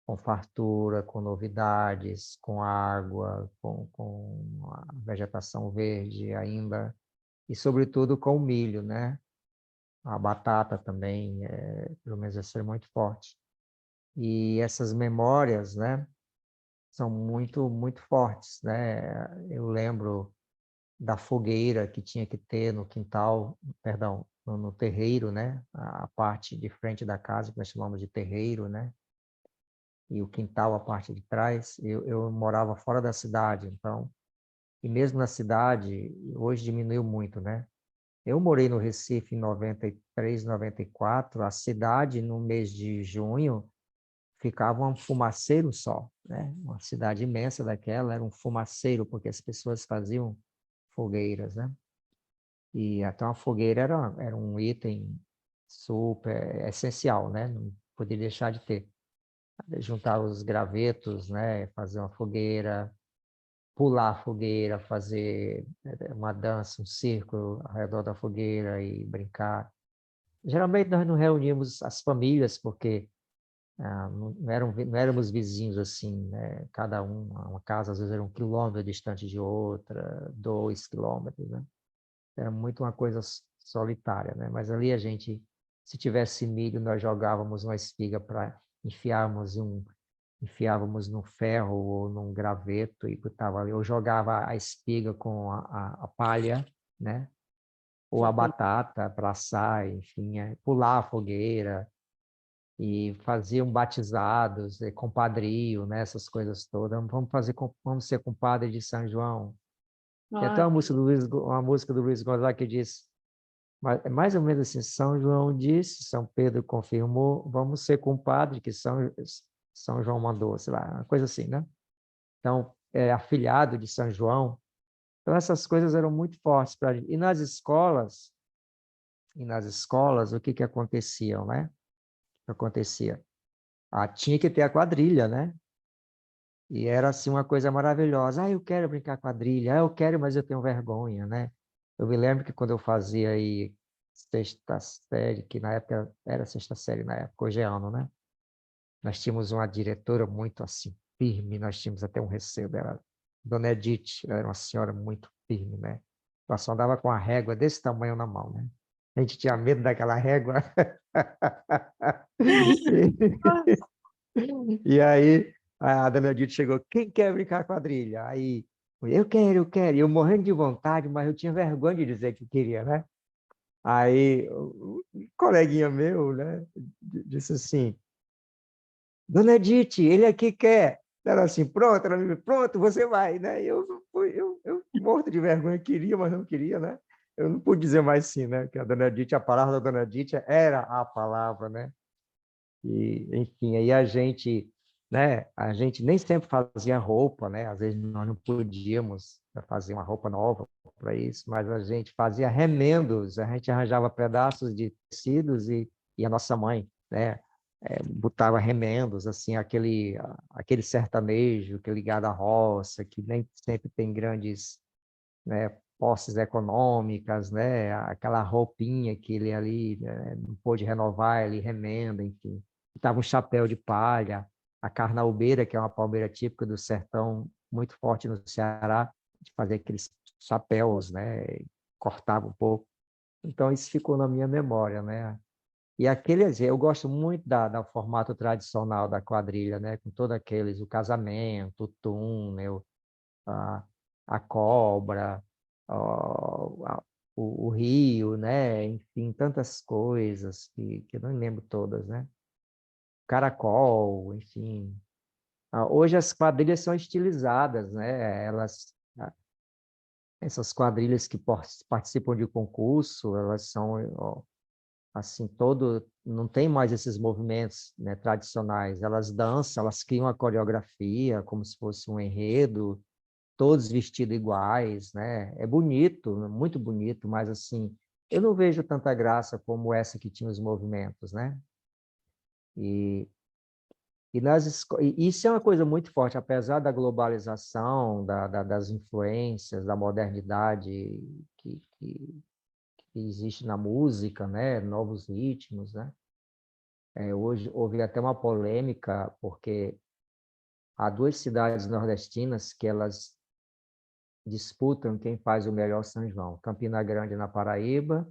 com fartura, com novidades, com água, com a vegetação verde ainda, e sobretudo com o milho, né? A batata também, pelo menos vai ser muito forte. E essas memórias, né, são muito, muito fortes, né? Eu lembro da fogueira que tinha que ter no quintal, perdão, no terreiro, né? A parte de frente da casa, que nós chamamos de terreiro, né? E o quintal, a parte de trás. Eu morava fora da cidade, então, e mesmo na cidade, hoje diminuiu muito, né? Eu morei no Recife em 93, 94, a cidade, no mês de junho, ficava um fumaceiro só, né? Uma cidade imensa daquela, era um fumaceiro, porque as pessoas faziam fogueiras, né? E até uma fogueira era um item super essencial, né? Não poderia deixar de ter. Juntar os gravetos, né? Fazer uma fogueira, pular a fogueira, fazer uma dança, um círculo ao redor da fogueira e brincar. Geralmente nós não reuníamos as famílias, porque não éramos vizinhos assim, né? Cada uma casa às vezes era 1 quilômetro distante de outra, 2 quilômetros, né? Era muito uma coisa solitária, né? Mas ali a gente, se tivesse milho, nós jogávamos uma espiga para enfiávamos num ferro ou num graveto e botava ali. Eu jogava a espiga com a palha, né? Ou a batata para assar, enfim, pular a fogueira e faziam batizados, compadrio, né? Essas coisas todas. Vamos ser compadre de São João. Tem até uma música do Luiz Gonzaga que diz, é mais ou menos assim, São João disse, São Pedro confirmou, vamos ser compadre que São João mandou, sei lá, uma coisa assim, né? Então, afilhado de São João. Então, essas coisas eram muito fortes para a gente. E nas escolas, o que acontecia, né? O que acontecia? Tinha que ter a quadrilha, né? E era assim uma coisa maravilhosa. Eu quero brincar quadrilha. Eu quero, mas eu tenho vergonha, né? Eu me lembro que quando eu fazia aí sexta série, que na época era sexta série na época, hoje é ano, né? Nós tínhamos uma diretora muito assim firme, nós tínhamos até um receio dela, Dona Edith, ela era uma senhora muito firme, né? Ela só andava com a régua desse tamanho na mão, né? A gente tinha medo daquela régua. E aí a Dona Edith chegou, quem quer brincar quadrilha? Aí, eu quero, eu quero. E eu morrendo de vontade, mas eu tinha vergonha de dizer que queria, né? Aí um coleguinha meu, né, disse assim, Dona Edith, ele aqui quer. Ela assim, pronto, ela me pronto, você vai, né? Eu morto de vergonha, queria, mas não queria, né? Eu não pude dizer mais sim, né? Que a Dona Edith, a palavra da Dona Edith era a palavra, né? E, enfim, aí a gente, né? A gente nem sempre fazia roupa, né? Às vezes nós não podíamos fazer uma roupa nova para isso, mas a gente fazia remendos, a gente arranjava pedaços de tecidos e a nossa mãe, né? Botava remendos, assim, aquele sertanejo que é ligado à roça, que nem sempre tem grandes, né, posses econômicas, né, aquela roupinha que ele ali, né, não pôde renovar, ele remenda, enfim. Botava um chapéu de palha, a carnaubeira, que é uma palmeira típica do sertão, muito forte no Ceará, de fazer aqueles chapéus, né, cortava um pouco. Então, isso ficou na minha memória, né? E aqueles, eu gosto muito da formato tradicional da quadrilha, né? Com todos aqueles, o casamento, o túnel, a, a cobra, o rio, né? Enfim, tantas coisas que eu não lembro todas, né? Caracol, enfim. Hoje as quadrilhas são estilizadas, né? Essas quadrilhas que participam de concurso, elas são assim, não tem mais esses movimentos, né, tradicionais. Elas dançam, elas criam a coreografia como se fosse um enredo, todos vestidos iguais, né? É bonito, muito bonito, mas assim, eu não vejo tanta graça como essa que tinha os movimentos, né? E, e isso é uma coisa muito forte, apesar da globalização, das influências, da modernidade que existe na música, né? Novos ritmos, né? Hoje houve até uma polêmica, porque há duas cidades nordestinas que elas disputam quem faz o melhor São João, Campina Grande, na Paraíba,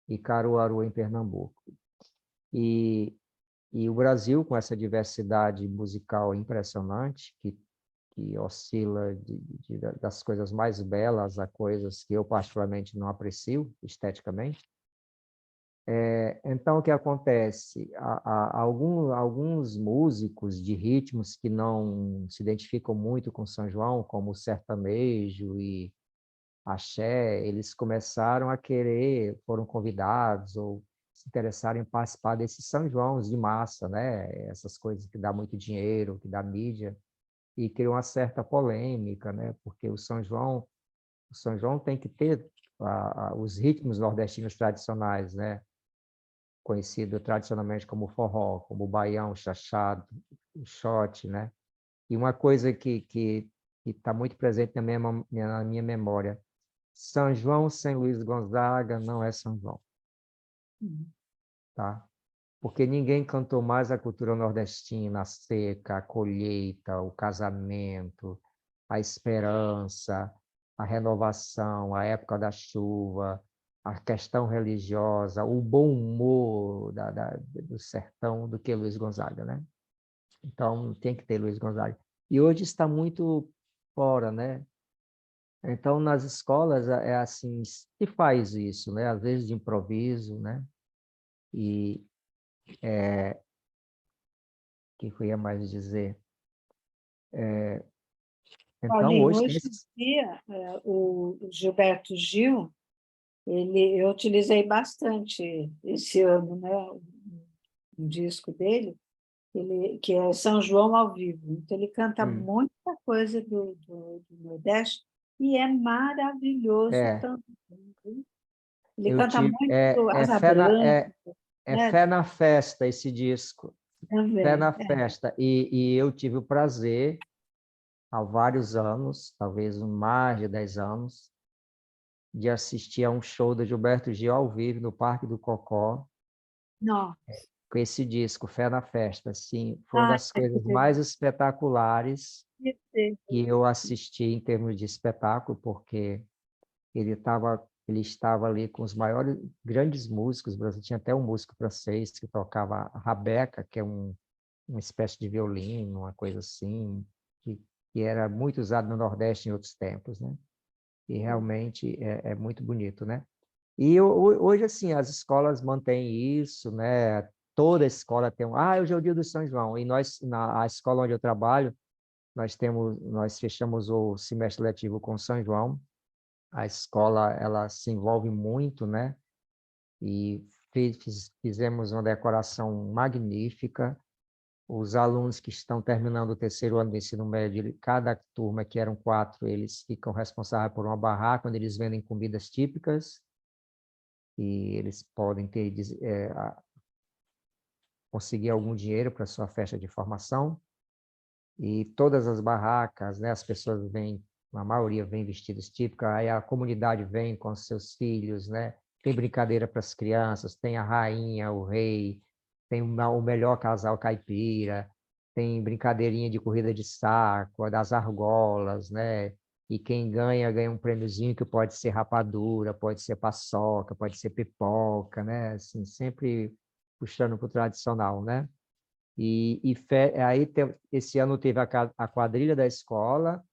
e Caruaru, em Pernambuco. E o Brasil, com essa diversidade musical impressionante, que oscila das coisas mais belas a coisas que eu particularmente não aprecio esteticamente. Então, o que acontece? Alguns músicos de ritmos que não se identificam muito com São João, como o sertanejo e axé, eles começaram a querer, foram convidados ou se interessaram em participar desses São Joãos de massa, né? Essas coisas que dá muito dinheiro, que dá mídia, e criou uma certa polêmica, né? Porque o São João tem que ter os ritmos nordestinos tradicionais, né? Conhecido tradicionalmente como forró, como o baião, o chachado, o xote, né? E uma coisa que está muito presente na minha memória, São João sem Luiz Gonzaga não é São João, tá? Porque ninguém cantou mais a cultura nordestina, a seca, a colheita, o casamento, a esperança, a renovação, a época da chuva, a questão religiosa, o bom humor do sertão do que Luiz Gonzaga, né? Então, tem que ter Luiz Gonzaga. E hoje está muito fora, né? Então, nas escolas, é assim, se faz isso, né? Às vezes de improviso, né? E o que eu ia mais dizer? Então, Paulinho, hoje tem hoje em esses... dia, o Gilberto Gil, eu utilizei bastante esse ano, né, um disco dele, que é São João ao vivo. Então, ele canta Hum, muita coisa do Nordeste e é maravilhoso é, também. Viu? Ele eu canta tive... muito Asa Branca, É né? Fé na Festa, esse disco. Fé Também. na Festa. E eu tive o prazer há vários anos, talvez mais de 10 anos, de assistir a um show do Gilberto Gil ao vivo no Parque do Cocó, Não. com esse disco, Fé na Festa. Assim, foi uma Ah, das coisas mais espetaculares que eu assisti em termos de espetáculo, porque ele estava ali com os maiores, grandes músicos. O Brasil tinha até um músico francês que tocava a rabeca, que é uma espécie de violino, uma coisa assim, que era muito usado no Nordeste em outros tempos, né? E realmente é muito bonito, né? E hoje, assim, as escolas mantêm isso, né? Toda escola tem hoje é o dia do São João. E nós, na a escola onde eu trabalho, nós fechamos o semestre letivo com São João. A escola, ela se envolve muito, né? E fizemos uma decoração magnífica. Os alunos que estão terminando o terceiro ano do ensino médio, cada turma, que eram 4, eles ficam responsáveis por uma barraca, onde eles vendem comidas típicas, e eles podem conseguir algum dinheiro para sua festa de formação. E todas as barracas, né, as pessoas vêm, a maioria vem vestidas típicas, aí a comunidade vem com seus filhos, né? Tem brincadeira para as crianças, tem a rainha, o rei, tem o melhor casal caipira, tem brincadeirinha de corrida de saco, das argolas, né? E quem ganha, ganha um prêmiozinho que pode ser rapadura, pode ser paçoca, pode ser pipoca, né? Assim, sempre puxando para o tradicional, né? Esse ano teve a quadrilha da escola,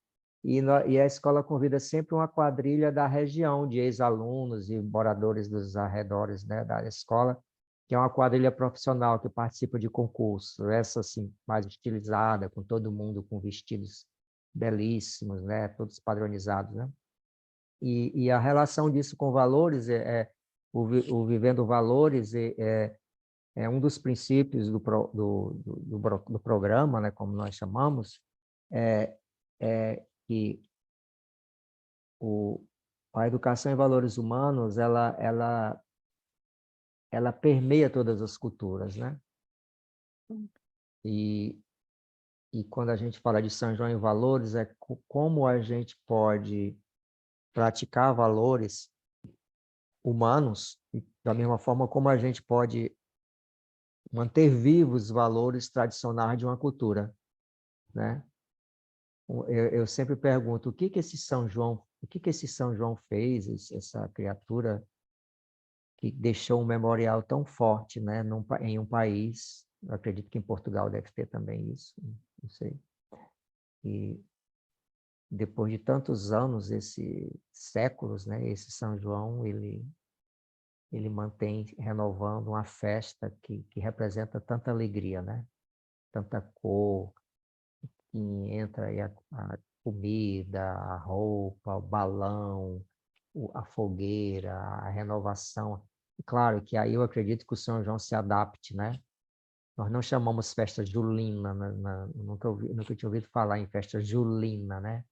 e a escola convida sempre uma quadrilha da região, de ex-alunos e moradores dos arredores, né, da escola, que é uma quadrilha profissional que participa de concurso, essa assim, mais estilizada, com todo mundo com vestidos belíssimos, né, todos padronizados, né? E a relação disso com valores, o Vivendo Valores, é um dos princípios do programa, né, como nós chamamos, que a educação em valores humanos, ela permeia todas as culturas, né? E, e quando a gente fala de São João em valores, como a gente pode praticar valores humanos, da mesma forma como a gente pode manter vivos os valores tradicionais de uma cultura, né? Eu sempre pergunto, o que esse São João fez, essa criatura que deixou um memorial tão forte, né, em um país. Eu acredito que em Portugal deve ter também isso, não sei. E depois de tantos anos, séculos, né, esse São João, ele mantém renovando uma festa que representa tanta alegria, né? Tanta cor, que entra aí a comida, a roupa, o balão, a fogueira, a renovação. E claro que aí eu acredito que o São João se adapte, né? Nós não chamamos festa julina, nunca tinha ouvido falar em festa julina, né?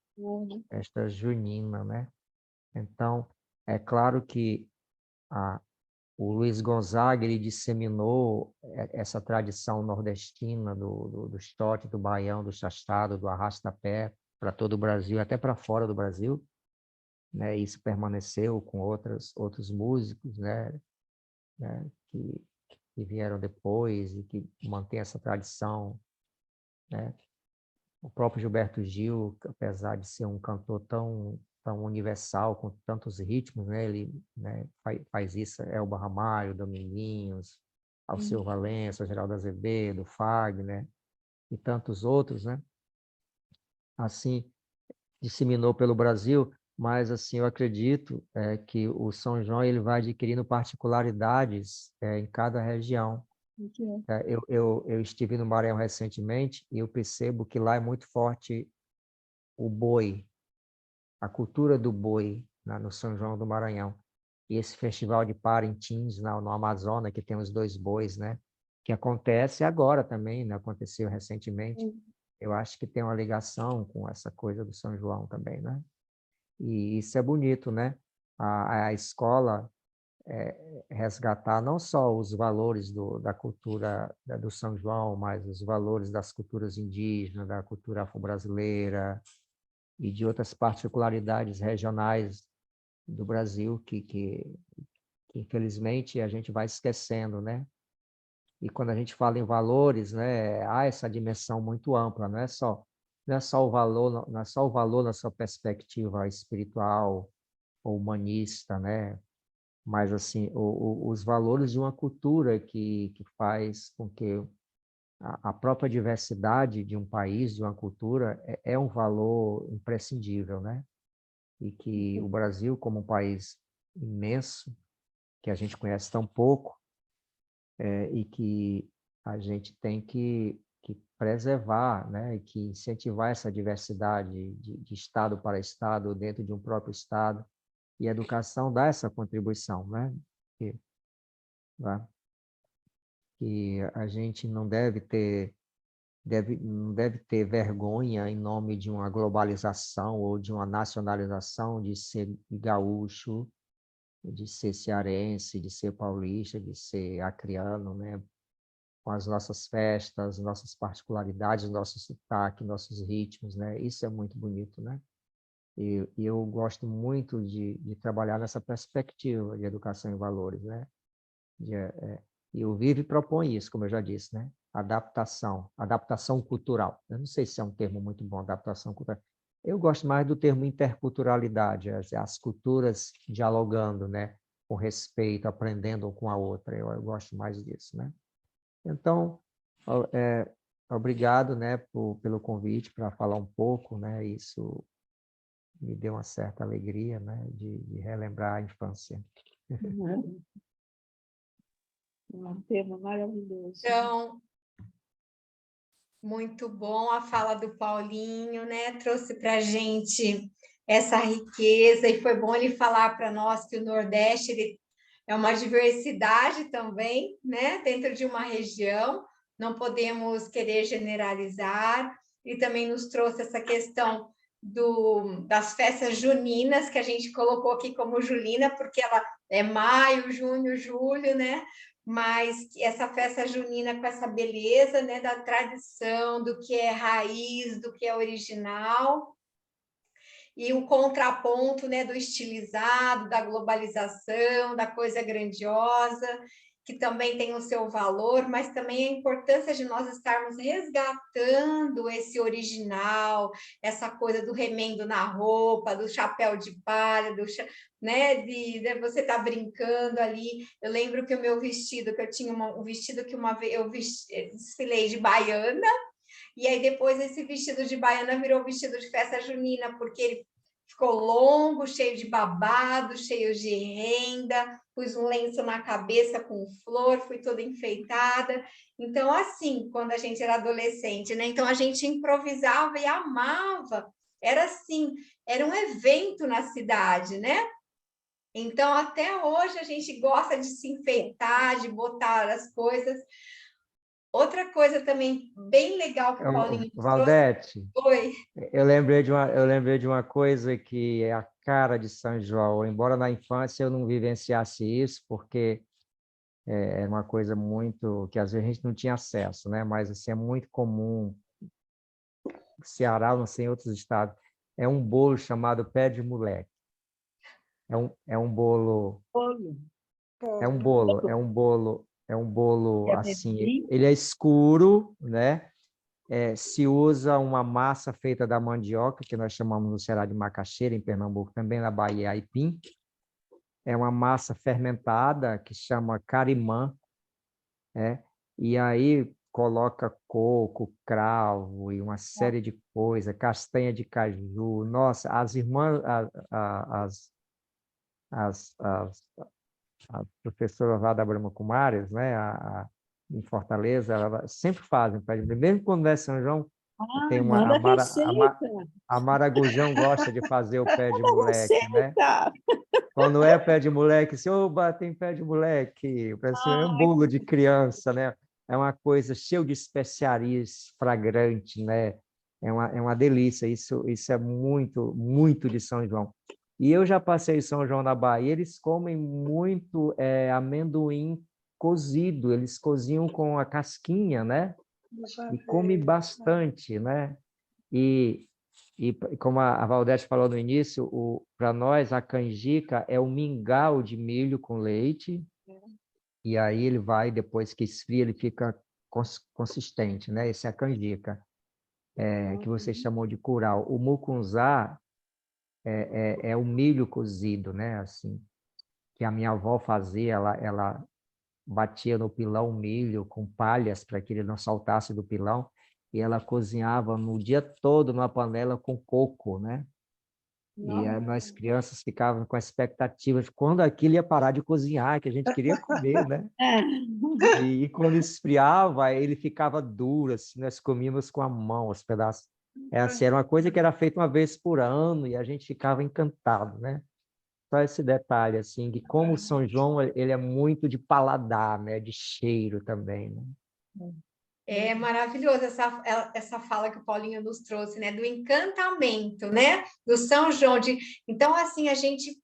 Festa junina, né? Então, é claro que o Luiz Gonzaga, ele disseminou essa tradição nordestina do shot, do baião, do chachado, do arrasta-pé para todo o Brasil, até para fora do Brasil, né? Isso permaneceu com outros músicos, né? Que vieram depois e que mantém essa tradição, né? O próprio Gilberto Gil, apesar de ser um cantor tão universal, com tantos ritmos, né? Ele, né, faz isso, Elba Ramalho, Dominguinhos, Alceu Valença, Geraldo Azevedo, Fagner e tantos outros, né? Assim, disseminou pelo Brasil, mas assim, eu acredito que o São João ele vai adquirindo particularidades em cada região. Eu estive no Maranhão recentemente e eu percebo que lá é muito forte o boi, a cultura do boi, no São João do Maranhão. E esse festival de Parintins, no Amazonas, que tem os 2 bois, né? Que acontece agora também, né? Aconteceu recentemente. Eu acho que tem uma ligação com essa coisa do São João também, né? E isso é bonito, né? A escola, resgatar não só os valores da cultura do São João, mas os valores das culturas indígenas, da cultura afro-brasileira e de outras particularidades regionais do Brasil que infelizmente a gente vai esquecendo, né? E quando a gente fala em valores, né, há essa dimensão muito ampla, não é só o valor, não é só o valor na sua perspectiva espiritual ou humanista, né? Mas assim, os valores de uma cultura que faz com que a própria diversidade de um país, de uma cultura, é um valor imprescindível, né? E que o Brasil, como um país imenso, que a gente conhece tão pouco, e que a gente tem que preservar, né? E que incentivar essa diversidade de estado para estado, dentro de um próprio estado, e a educação dá essa contribuição, né? Né? Que a gente não deve ter vergonha em nome de uma globalização ou de uma nacionalização, de ser gaúcho, de ser cearense, de ser paulista, de ser acreano, né? Com as nossas festas, nossas particularidades, nosso sotaque, nossos ritmos, né? Isso é muito bonito, né? E eu gosto muito de trabalhar nessa perspectiva de educação em valores, né? E o Vive propõe isso, como eu já disse, né? Adaptação cultural. Eu não sei se é um termo muito bom, adaptação cultural. Eu gosto mais do termo interculturalidade, as culturas dialogando, né? Com respeito, aprendendo com a outra. Eu gosto mais disso, né? Então, obrigado, né? Pelo convite para falar um pouco, né? Isso me deu uma certa alegria, né? De relembrar a infância. Um tema maravilhoso. Então, muito bom a fala do Paulinho, né? Trouxe para a gente essa riqueza, e foi bom ele falar para nós que o Nordeste ele é uma diversidade também, né? Dentro de uma região, não podemos querer generalizar. E também nos trouxe essa questão das festas juninas, que a gente colocou aqui como julina, porque ela é maio, junho, julho, né? Mas essa festa junina com essa beleza, né, da tradição, do que é raiz, do que é original, e o contraponto, né, do estilizado, da globalização, da coisa grandiosa, que também tem o seu valor, mas também a importância de nós estarmos resgatando esse original, essa coisa do remendo na roupa, do chapéu de palha, né, de você estar brincando ali. Eu lembro que o meu vestido, que eu tinha um vestido que uma vez eu desfilei de baiana, e aí depois esse vestido de baiana virou vestido de festa junina, porque ele ficou longo, cheio de babado, cheio de renda, pus um lenço na cabeça com flor, fui toda enfeitada. Então, assim, quando a gente era adolescente, né? Então a gente improvisava e amava. Era assim, era um evento na cidade, né? Então, até hoje a gente gosta de se enfeitar, de botar as coisas. Outra coisa também bem legal que o Paulinho trouxe. Valdete, Oi. eu lembrei de uma coisa que é a cara de São João, embora na infância eu não vivenciasse isso, porque é uma coisa muito que às vezes a gente não tinha acesso, né? Mas assim, é muito comum no Ceará, não sei, em outros estados. É um bolo chamado pé de moleque. É um bolo, é um bolo assim, ele é escuro, né? Se usa uma massa feita da mandioca, que nós chamamos no Ceará de macaxeira, em Pernambuco, também na Bahia, aipim. É uma massa fermentada que chama carimã, e aí coloca coco, cravo e uma série de coisas, castanha de caju. Nossa, as irmãs, a professora Vada Brahma Kumaris, né, em Fortaleza, ela sempre fazem, mesmo quando é São João, tem manda receita. a Maragujão gosta de fazer o pé de moleque, né? Receita. Quando é pé de moleque, se oba, tem pé de moleque, parece é um bolo de criança, né? É uma coisa cheia de especiarias, fragrante, né? É uma delícia, isso é muito, muito de São João. E eu já passei em São João da Bahia, eles comem muito amendoim cozido, eles cozinham com a casquinha, né? Já E come vi. bastante, né? E, e como a Valdete falou no início, para nós a canjica é o mingau de milho com leite, e aí ele vai, depois que esfria, ele fica consistente, né? Esse é a canjica, que vocês chamam de curau. O mucunzá é o milho cozido, né? Assim, que a minha avó fazia, ela batia no pilão milho com palhas para que ele não saltasse do pilão, e ela cozinhava no dia todo numa panela com coco, né? E nós crianças ficávamos com a expectativa de quando aquilo ia parar de cozinhar, que a gente queria comer, né? É. E quando esfriava, ele ficava duro, assim, nós comíamos com a mão os pedaços. Assim, era uma coisa que era feita uma vez por ano e a gente ficava encantado, né? Só esse detalhe, assim, de como o São João ele é muito de paladar, né? De cheiro também, né? É maravilhoso essa fala que o Paulinho nos trouxe, né? Do encantamento, né? Do São João. Então, assim, a gente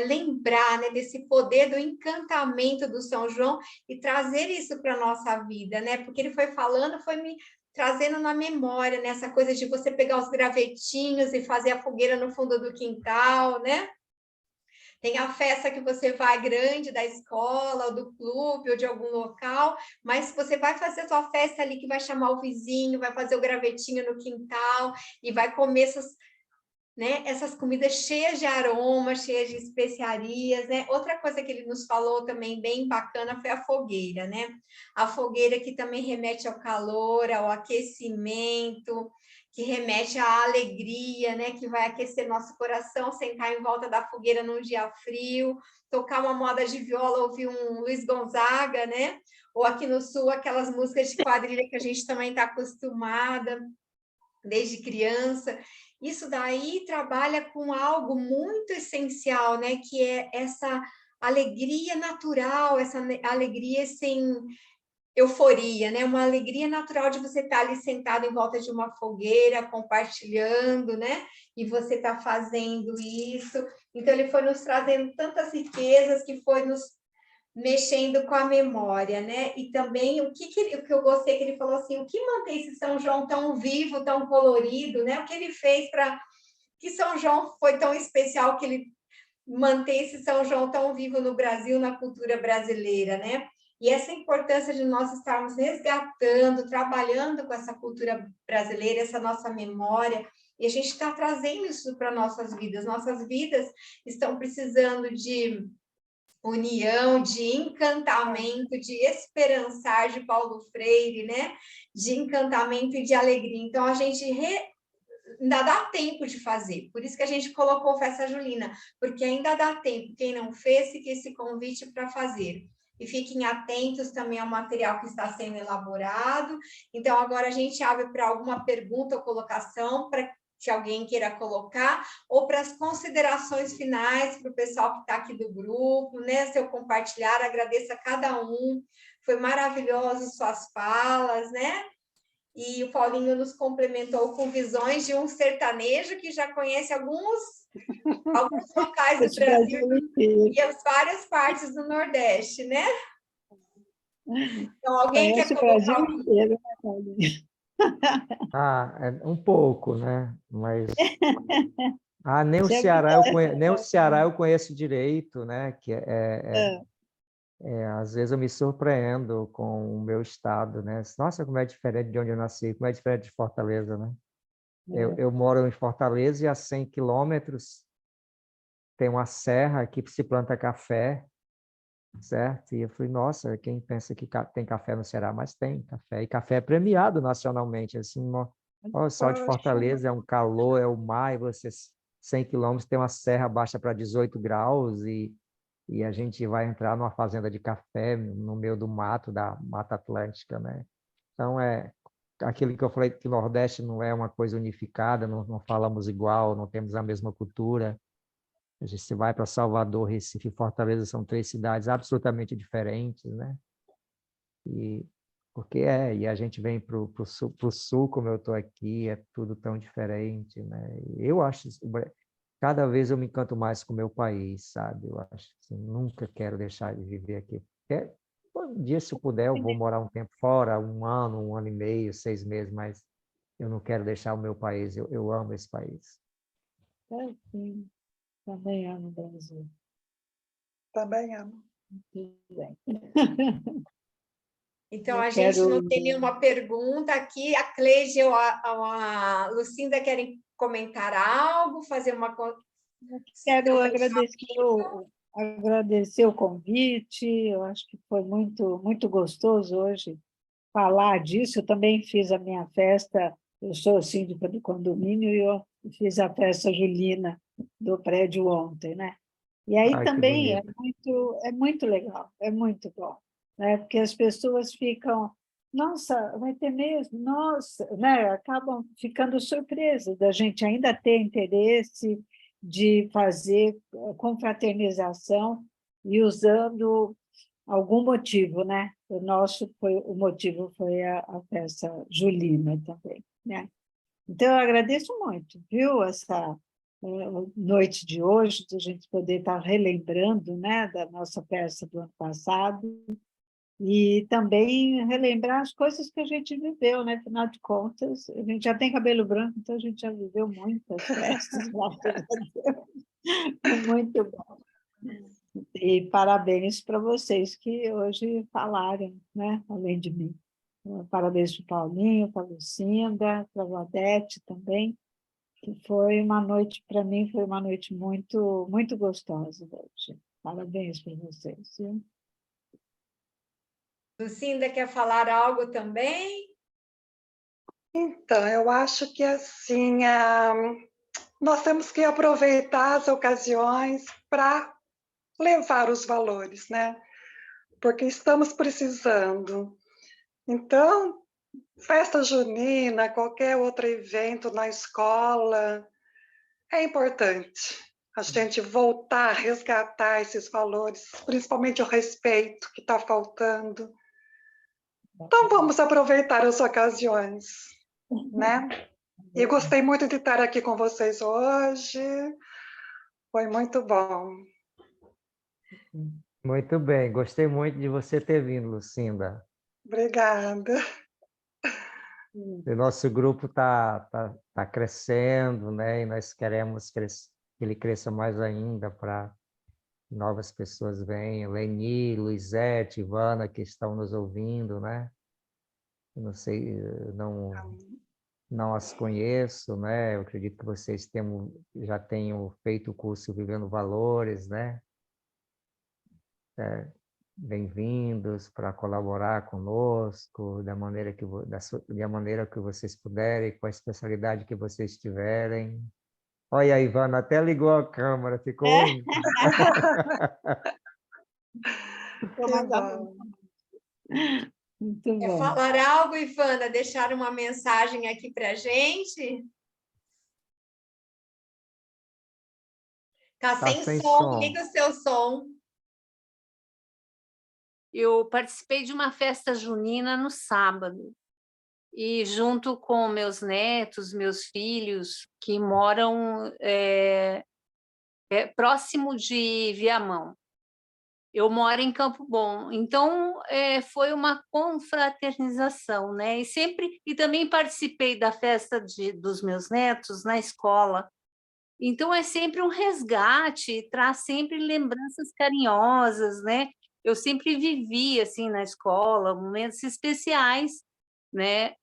lembrar, né, desse poder do encantamento do São João e trazer isso para a nossa vida, né? Porque ele foi falando, foi me trazendo na memória, nessa coisa de você pegar os gravetinhos e fazer a fogueira no fundo do quintal, né? Tem a festa que você vai grande da escola, ou do clube, ou de algum local, mas você vai fazer a sua festa ali que vai chamar o vizinho, vai fazer o gravetinho no quintal e vai comer essas comidas cheias de aromas, cheias de especiarias, né? Outra coisa que ele nos falou também bem bacana foi a fogueira, né? A fogueira que também remete ao calor, ao aquecimento, que remete à alegria, né? Que vai aquecer nosso coração, sentar em volta da fogueira num dia frio, tocar uma moda de viola, ouvir um Luiz Gonzaga, né? Ou aqui no Sul, aquelas músicas de quadrilha que a gente também está acostumada desde criança. Isso daí trabalha com algo muito essencial, né? Que é essa alegria natural, essa alegria sem euforia, né? Uma alegria natural de você estar ali sentado em volta de uma fogueira, compartilhando, né? E você está fazendo isso. Então, ele foi nos trazendo tantas riquezas que foi nos mexendo com a memória, né? E também o que eu gostei que ele falou assim, o que mantém esse São João tão vivo, tão colorido, né? O que ele fez para que São João foi tão especial que ele mantém esse São João tão vivo no Brasil, na cultura brasileira, né? E essa importância de nós estarmos resgatando, trabalhando com essa cultura brasileira, essa nossa memória, e a gente está trazendo isso para nossas vidas. Nossas vidas estão precisando de união, de encantamento, de esperançar, de Paulo Freire, né? De encantamento e de alegria. Então, a gente ainda dá tempo de fazer. Por isso que a gente colocou Festa Julina, porque ainda dá tempo. Quem não fez, fica esse convite para fazer. E fiquem atentos também ao material que está sendo elaborado. Então, agora a gente abre para alguma pergunta ou colocação, para que alguém queira colocar, ou para as considerações finais para o pessoal que está aqui do grupo, né? Se eu compartilhar, agradeço a cada um. Foi maravilhoso suas falas, né? E o Paulinho nos complementou com visões de um sertanejo que já conhece alguns locais do Brasil e as várias partes do Nordeste, né? Então, alguém quer Conhece o colocar... Brasil inteiro, né, Paulinho? Um pouco, né? Mas nem o Sempre Ceará nem o Ceará tem. eu conheço direito, né? Que às vezes eu me surpreendo com o meu estado, né? Nossa, como é diferente de onde eu nasci, como é diferente de Fortaleza, né? Eu moro em Fortaleza e a 100 quilômetros tem uma serra que se planta café, certo? E eu falei, nossa, quem pensa que tem café no Ceará, mas tem café. E café é premiado nacionalmente, assim, o sol de Fortaleza é um calor, é o mar, e você 100 quilômetros tem uma serra baixa para 18 graus e a gente vai entrar numa fazenda de café no meio do mato, da Mata Atlântica, né? Então, aquilo que eu falei que o Nordeste não é uma coisa unificada, não falamos igual, não temos a mesma cultura. A gente se vai para Salvador, Recife e Fortaleza, são 3 cidades absolutamente diferentes, né? E a gente vem para o sul, como eu estou aqui, é tudo tão diferente, né? Eu acho cada vez eu me encanto mais com o meu país, sabe? Eu acho que nunca quero deixar de viver aqui. Porque um dia, se eu puder, eu vou morar um tempo fora, 1 ano e meio, 6 meses, mas eu não quero deixar o meu país. Eu amo esse país. Sim, também amo o Brasil. Também amo. Muito bem. Então, Eu a gente quero... não tem nenhuma pergunta aqui. A Cleide ou a Lucinda querem comentar algo, fazer uma... Quero agradecer o convite, eu acho que foi muito gostoso hoje falar disso. Eu também fiz a minha festa, eu sou síndica do condomínio e eu fiz a festa julina do prédio ontem, né? E aí Ai, que também bonito. é muito legal, é muito bom, né? Porque as pessoas ficam, nossa, vai ter mesmo, nossa, né? Acabam ficando surpresas da gente ainda ter interesse de fazer confraternização e usando algum motivo, né? O motivo foi a festa julina também, né? Então, eu agradeço muito, viu, essa noite de hoje, de a gente poder estar relembrando, né, da nossa festa do ano passado e também relembrar as coisas que a gente viveu, né? Afinal de contas, a gente já tem cabelo branco, então a gente já viveu muitas festas, graças a Deus. Muito bom. E parabéns para vocês que hoje falaram, né, além de mim. Parabéns para o Paulinho, para a Lucinda, para a Vadete também, que foi uma noite, para mim, foi uma noite muito gostosa hoje. Parabéns para vocês. Viu? Lucinda quer falar algo também? Então, eu acho que assim, nós temos que aproveitar as ocasiões para levar os valores, né? Porque estamos precisando. Então, festa junina, qualquer outro evento na escola, é importante a gente voltar a resgatar esses valores, principalmente o respeito que está faltando. Então, vamos aproveitar as ocasiões, né? E gostei muito de estar aqui com vocês hoje. Foi muito bom. Muito bem, gostei muito de você ter vindo, Lucinda. Obrigada. O nosso grupo tá crescendo, né? E nós queremos que ele cresça mais ainda para novas pessoas venham. Leni, Luizete, Ivana, que estão nos ouvindo, né? Eu não sei, não as conheço, né? Eu acredito que vocês já tenham feito o curso Vivendo Valores, né? Bem-vindos para colaborar conosco da maneira que vocês puderem, com a especialidade que vocês tiverem. Olha, a Ivana até ligou a câmera, ficou ímpar. Que bom. Muito Quer bom. falar algo, Ivana? Deixar uma mensagem aqui para a gente? Tá Tá sem sem som, som. liga o seu som. Eu participei de uma festa junina no sábado, e junto com meus netos, meus filhos, que moram próximo de Viamão. Eu moro em Campo Bom, então foi uma confraternização, né? E também participei da festa dos meus netos na escola. Então é sempre um resgate, traz sempre lembranças carinhosas, né? Eu sempre vivi assim na escola momentos especiais, né?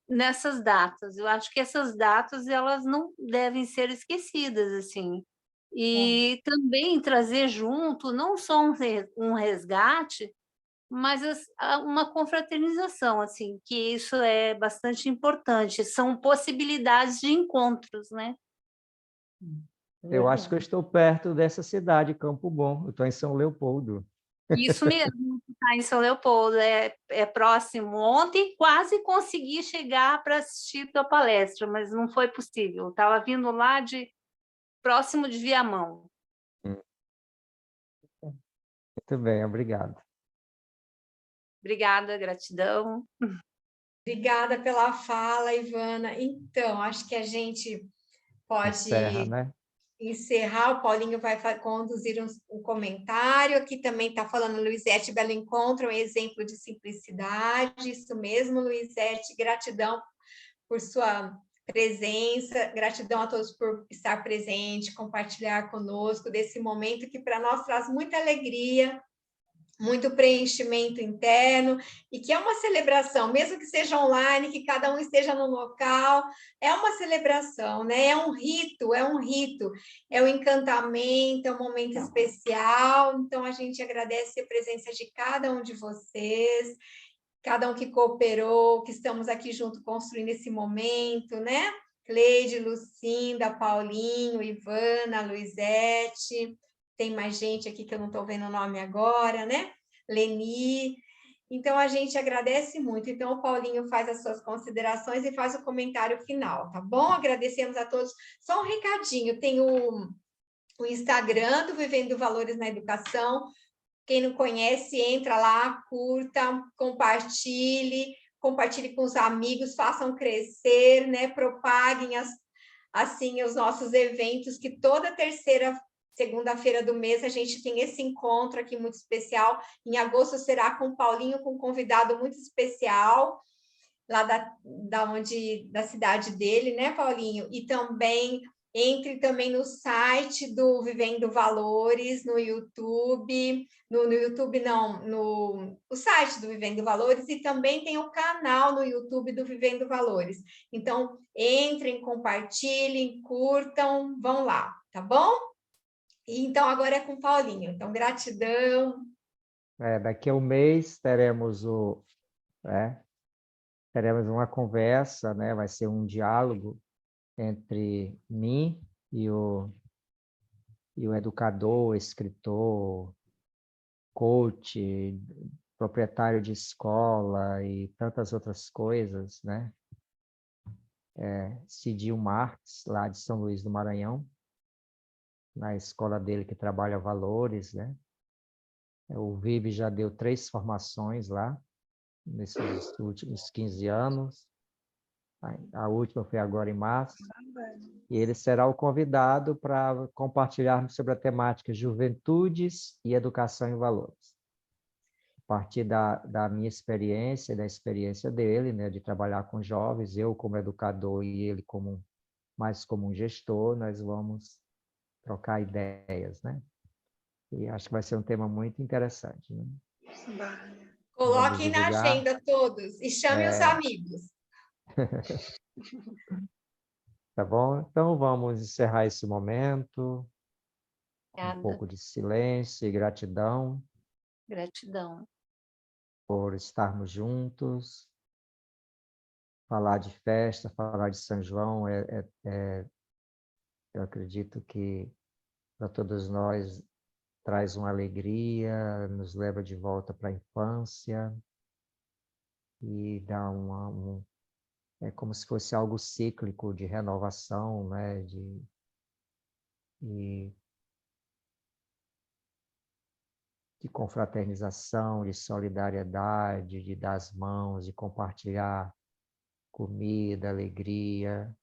Nessas datas. Eu acho que essas datas elas não devem ser esquecidas assim. E também trazer junto não só um resgate, mas uma confraternização, assim, que isso é bastante importante. São possibilidades de encontros, né? Eu acho que eu estou perto dessa cidade, Campo Bom. Eu estou em São Leopoldo. Isso mesmo, está em São Leopoldo, é próximo. Ontem quase consegui chegar para assistir tua palestra, mas não foi possível. Estava vindo lá próximo de Viamão. Muito bem, obrigado. Obrigada, gratidão. Obrigada pela fala, Ivana. Então, acho que a gente pode Encerra, né? encerrar, o Paulinho vai conduzir um comentário. Aqui também está falando Luizete Belo Encontro, um exemplo de simplicidade. Isso mesmo, Luizete, gratidão por sua presença, gratidão a todos por estar presente, compartilhar conosco desse momento que para nós traz muita alegria, muito preenchimento interno, e que é uma celebração, mesmo que seja online, que cada um esteja no local, é uma celebração, né? É um rito, é um encantamento, é um momento especial. Então, a gente agradece a presença de cada um de vocês, cada um que cooperou, que estamos aqui junto construindo esse momento, né? Cleide, Lucinda, Paulinho, Ivana, Luizete, tem mais gente aqui que eu não estou vendo o nome agora, né? Leni. Então, a gente agradece muito. Então, o Paulinho faz as suas considerações e faz o comentário final, tá bom? Agradecemos a todos. Só um recadinho, tem o Instagram do Vivendo Valores na Educação. Quem não conhece, entra lá, curta, compartilhe com os amigos, façam crescer, né? Propaguem assim os nossos eventos, que toda terceira, segunda-feira do mês a gente tem esse encontro aqui muito especial. Em agosto será com o Paulinho, com um convidado muito especial, lá da cidade dele, né, Paulinho? E também entre também no site do Vivendo Valores, no YouTube, no YouTube não, o site do Vivendo Valores, e também tem o canal no YouTube do Vivendo Valores. Então, entrem, compartilhem, curtam, vão lá, tá bom? E, então, agora é com o Paulinho. Então, gratidão. Daqui a um mês teremos teremos uma conversa, né? Vai ser um diálogo entre mim e o educador, escritor, coach, proprietário de escola e tantas outras coisas, né? Cidil Marques, lá de São Luís do Maranhão, na escola dele que trabalha valores, né? O VIB já deu 3 formações lá, nesses últimos 15 anos. A última foi agora em março. E ele será o convidado para compartilharmos sobre a temática Juventudes e Educação em Valores. A partir da minha experiência e da experiência dele, né, de trabalhar com jovens, eu como educador e ele mais como um gestor, nós vamos trocar ideias, né? E acho que vai ser um tema muito interessante, né? Coloquem na agenda todos e chame os amigos. Tá bom? Então, vamos encerrar esse momento. Obrigada. Um pouco de silêncio e gratidão. Gratidão. Por estarmos juntos. Falar de festa, falar de São João, eu acredito que para todos nós traz uma alegria, nos leva de volta para a infância e dá é como se fosse algo cíclico de renovação, né? De confraternização, de solidariedade, de dar as mãos, de compartilhar comida, alegria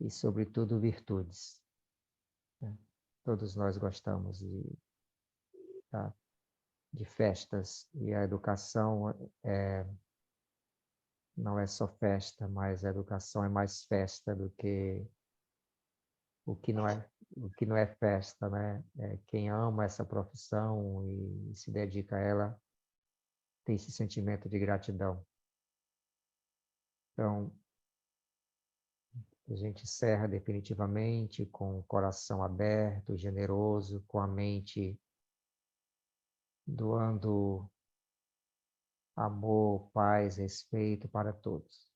e, sobretudo, virtudes. Né? Todos nós gostamos de festas, e a educação não é só festa, mas a educação é mais festa do que o que não é festa, né? Quem ama essa profissão e se dedica a ela tem esse sentimento de gratidão. Então, a gente encerra definitivamente com o coração aberto, generoso, com a mente doando amor, paz, respeito para todos.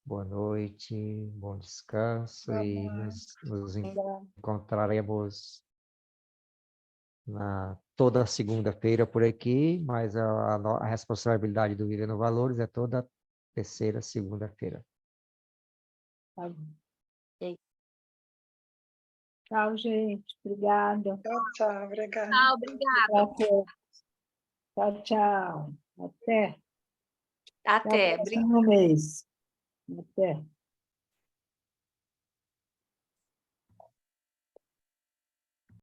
Boa noite, bom descanso e nos encontraremos toda segunda-feira por aqui, mas a responsabilidade do Vivendo Valores é toda terceira segunda-feira. Tá bom. Tchau, gente. Obrigada. Tchau, obrigada. Tchau, obrigada. Tchau, tchau. Até. Até. Até o próximo mês. Até.